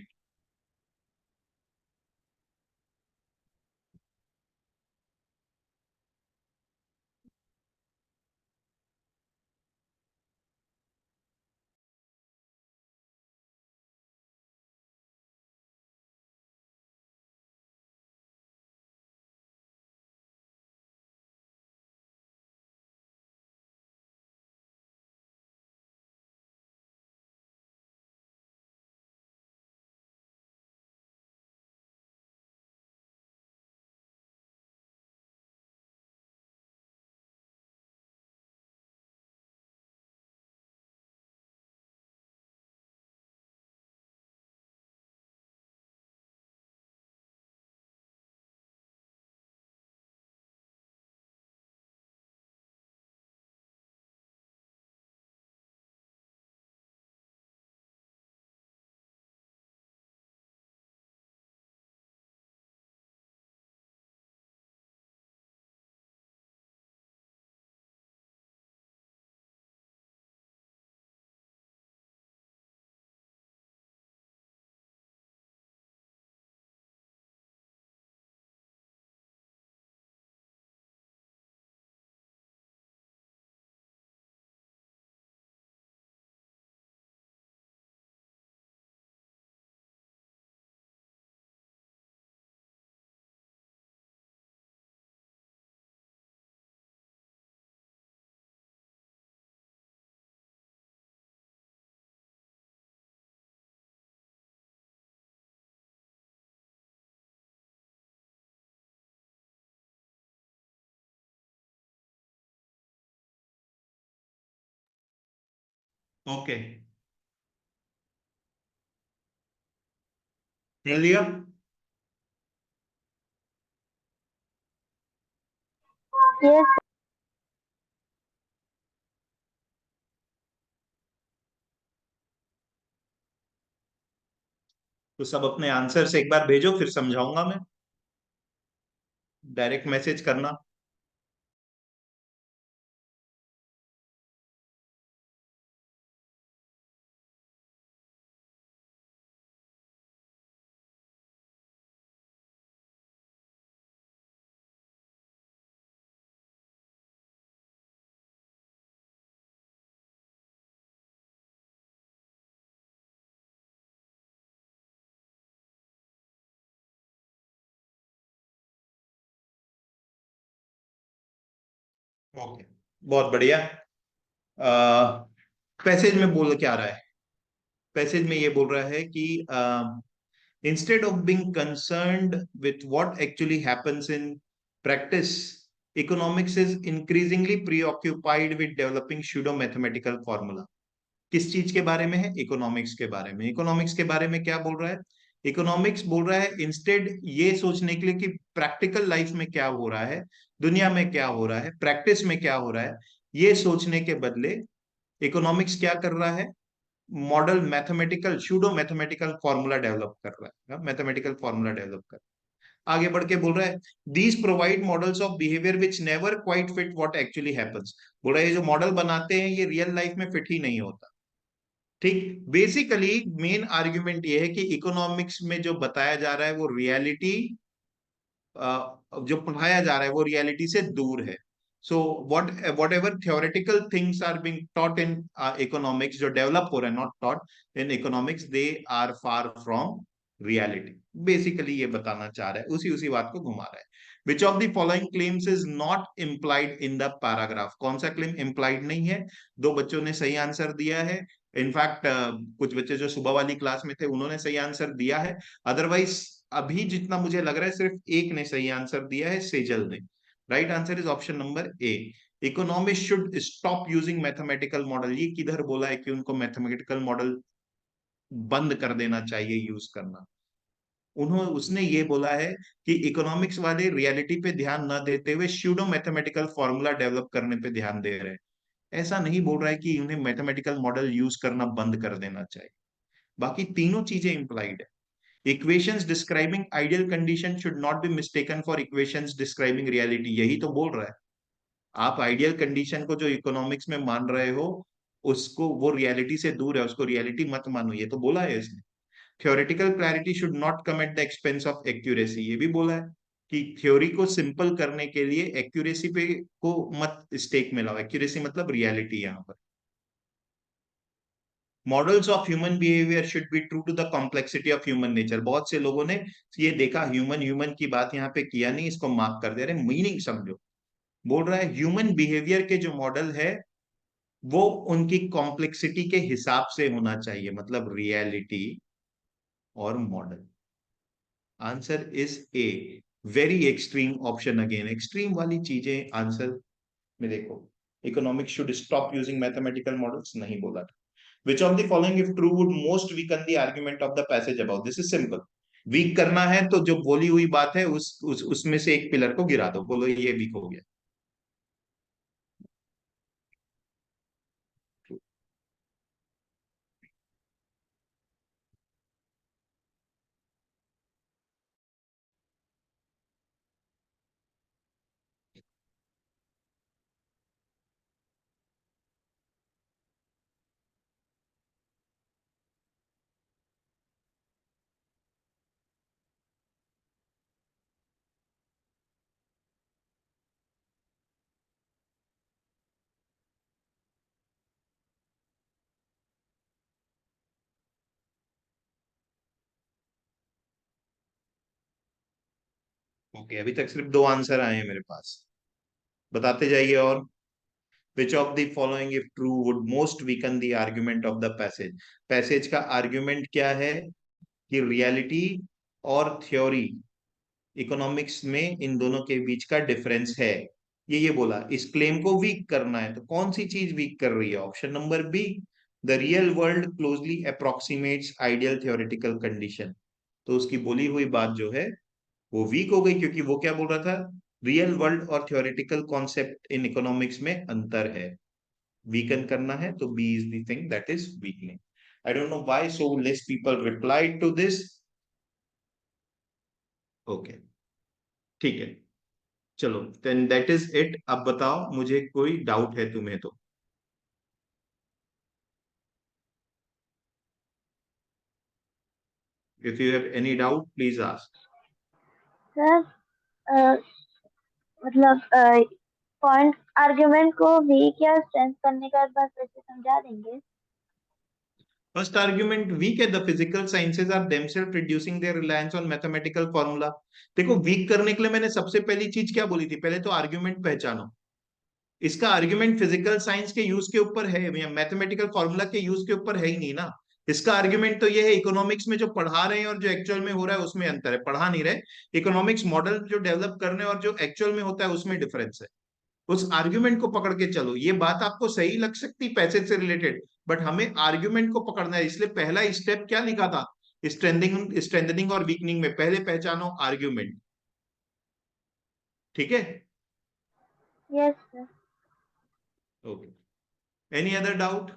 Okay, लिया। यस। तो सब अपने आंसर से एक बार भेजो, फिर समझाऊंगा मैं। डायरेक्ट मैसेज करना। ओके, बहुत बढ़िया। पैसेज में बोल क्या रहा है? पैसेज में ये बोल रहा है कि instead of being concerned with what actually happens in practice, economics is increasingly preoccupied with developing pseudo mathematical formula. किस चीज के बारे में है? इकोनॉमिक्स के बारे में। इकोनॉमिक्स के बारे में क्या बोल रहा है? इकोनॉमिक्स बोल रहा है इंस्टेड ये सोचने के लिए कि प्रैक्टिकल लाइफ में क्या हो रहा है, दुनिया में क्या हो रहा है, प्रैक्टिस में क्या हो रहा है, ये सोचने के बदले इकोनॉमिक्स क्या कर रहा है? Model mathematical pseudo mathematical formula develop कर रहा है, मैथमेटिकल फॉर्मूला डेवलप कर। आगे बढ़ के बोल रहा है these provide models of behaviour which never quite fit what actually happens. बोल रहा है ये जो मॉडल बनाते हैं ये रियल लाइफ में फिट ही नहीं होता। ठीक, बेसिकली मेन आर्ग्यूमेंट ये है कि इकोनॉमिक्स में जो बताया जा रहा है वो रियलिटी, जो पढ़ाया जा रहा है वो रियलिटी से दूर है। So whatever theoretical things are being taught in economics, जो डेवलप हो रहा है, not taught in economics, they are far from reality. Basically ये बताना चाह रहा है, उसी उसी बात को घुमा रहा है। Which of the following claims is not implied in the paragraph? कौन सा क्लेम इम्प्लाइड नहीं है? दो बच्चों ने सही आंसर दिया है। इनफैक्ट कुछ बच्चे जो सुबह वाली क्लास में थे उन्होंने सही आंसर दिया है। अदरवाइज अभी जितना मुझे लग रहा है सिर्फ एक ने सही आंसर दिया है, सेजल ने। Right answer is option number A. Economist should stop using mathematical model. ये किधर बोला है कि उनको मैथमेटिकल मॉडल बंद कर देना चाहिए यूज करना? उसने ये बोला है कि इकोनॉमिक्स वाले रियलिटी पे ध्यान न देते हुए स्यूडो मैथमेटिकल फॉर्मूला डेवलप करने पे ध्यान दे रहे हैं। ऐसा नहीं बोल रहा है कि उन्हें मैथमेटिकल मॉडल यूज करना बंद कर देना चाहिए। बाकी तीनों चीजें इंप्लाइड है। Equations describing ideal condition should not B mistaken for equations describing reality, यही तो बोल रहा है। आप आइडियल कंडीशन को जो इकोनॉमिक्स में मान रहे हो उसको, वो रियलिटी से दूर है, उसको रियलिटी मत मानो, ये तो बोला है इसने। Theoretical clarity should not come at the expense of accuracy, ये भी बोला है कि थ्योरी को सिंपल करने के लिए एक्यूरेसी पे को मत स्टेक में लाओ। एक्यूरेसी मतलब रियलिटी यहाँ पर। Models of human behaviour should be true to the complexity of human nature. बहुत से लोगों ने ये देखा, ह्यूमन ह्यूमन की बात यहाँ पे किया नहीं, इसको मार्क कर दे रहे, मीनिंग समझो। बोल रहा है ह्यूमन बिहेवियर के जो मॉडल है वो उनकी कॉम्प्लेक्सिटी के हिसाब से होना चाहिए, मतलब रियलिटी और model. Answer is a, very extreme option. Again extreme वाली चीजें आंसर में देखो। Economics should stop using mathematical models नहीं बोला था। Which of the following, if true, would most weaken the argument of the passage above? This is simple. Weak करना है तो जो बोली हुई बात है उसमें से एक पिलर को गिरा दो, बोलो ये वीक हो गया। ओके, अभी तक सिर्फ दो आंसर आए हैं मेरे पास, बताते जाइए। और विच of the following if true would most weaken the argument of the passage? Passage का आर्ग्यूमेंट क्या है कि रियलिटी और थ्योरी, इकोनॉमिक्स में इन दोनों के बीच का डिफरेंस है। ये बोला इस क्लेम को वीक करना है, तो कौन सी चीज वीक कर रही है? Option number B, the real world closely approximates ideal theoretical condition. तो उसकी बोली हुई बात जो है वो वीक हो गई, क्योंकि वो क्या बोल रहा था, रियल वर्ल्ड और थियोरेटिकल कॉन्सेप्ट इन इकोनॉमिक्स में अंतर है, वीकन करना है, तो B is the thing that is weakening. I don't know why so less people replied to this. Okay, ठीक है, चलो देन दैट इज इट। अब बताओ, मुझे कोई डाउट है तुम्हें तो? If you have any doubt please ask. Sir मतलब पॉइंट आर्ग्यूमेंट को वीक या स्ट्रेंथ करने का एक बार फिर से समझा देंगे? फर्स्ट आर्ग्यूमेंट वीक है, the physical sciences are themselves reducing their reliance on mathematical formula. देखो, वीक करने के लिए मैंने सबसे पहली चीज क्या बोली थी, पहले तो आर्ग्यूमेंट पहचानो। इसका आर्ग्यूमेंट फिजिकल साइंस के यूज के ऊपर है या मैथमेटिकल फॉर्मूला के यूज के ऊपर है ही नहीं ना। इसका आर्ग्यूमेंट तो ये है, इकोनॉमिक्स में जो पढ़ा रहे हैं और जो एक्चुअल में हो रहा है उसमें अंतर है, पढ़ा नहीं रहे। इकोनॉमिक्स मॉडल जो डेवलप करने और जो एक्चुअल में होता है उसमें डिफरेंस है। उस आर्ग्यूमेंट को पकड़ के चलो। ये बात आपको सही लग सकती पैसेज से रिलेटेड, बट हमें आर्ग्यूमेंट को पकड़ना है। इसलिए पहला स्टेप क्या लिखा था स्ट्रेंथनिंग और वीकनिंग में, पहले पहचानो आर्ग्यूमेंट। ठीक है, yes sir. Okay, any other doubt?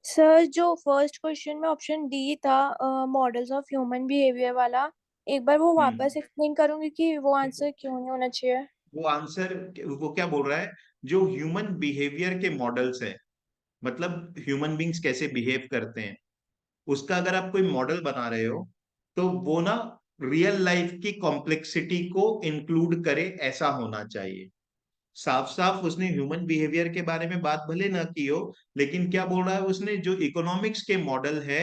Sir जो फर्स्ट क्वेश्चन में ऑप्शन डी था, मॉडल्स ऑफ ह्यूमन बिहेवियर वाला, एक बार वो वापस एक्सप्लेन करूंगी कि वो आंसर क्यों नहीं होना चाहिए। वो आंसर, वो क्या बोल रहा है, जो ह्यूमन बिहेवियर के मॉडल्स है, मतलब ह्यूमन बींग्स कैसे बिहेव करते हैं, उसका अगर आप कोई मॉडल बना रहे हो तो वो ना रियल लाइफ की कॉम्प्लेक्सिटी को इंक्लूड करे, ऐसा होना चाहिए। साफ साफ उसने ह्यूमन बिहेवियर के बारे में बात भले ना की हो, लेकिन क्या बोल रहा है उसने, जो इकोनॉमिक्स के मॉडल है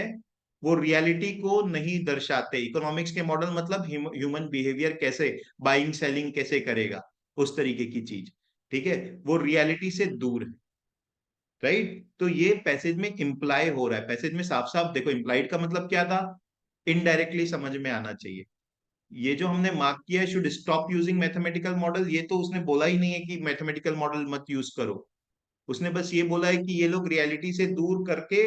वो रियलिटी को नहीं दर्शाते। इकोनॉमिक्स के मॉडल मतलब ह्यूमन बिहेवियर कैसे, बाइंग सेलिंग कैसे करेगा, उस तरीके की चीज, ठीक है, वो रियलिटी से दूर है। राइट, तो ये पैसेज में इंप्लाई हो रहा है, पैसेज में साफ साफ देखो, इंप्लाइड का मतलब क्या था, इनडायरेक्टली समझ में आना चाहिए। ये जो हमने मार्क किया है, should stop using mathematical model, ये तो उसने बोला ही नहीं है कि मैथमेटिकल मॉडल मत यूज करो। उसने बस ये बोला है कि ये लोग रियलिटी से दूर करके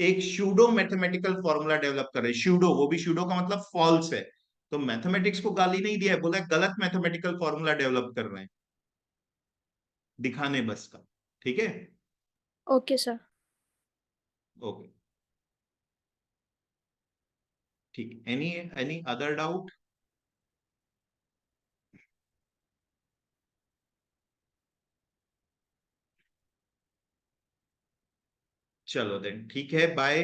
एक शूडो मैथमेटिकल फॉर्मूला डेवलप कर रहे हैं। शूडो, वो भी शूडो का मतलब फॉल्स है। तो मैथमेटिक्स को गाली नहीं दिया है, बोला है गलत मैथमेटिकल फॉर्मूला डेवलप कर रहे हैं, दिखाने बस का। ठीक है, ओके सर। ओके, ठीक, एनी एनी अदर डाउट? चलो देन ठीक है, बाय।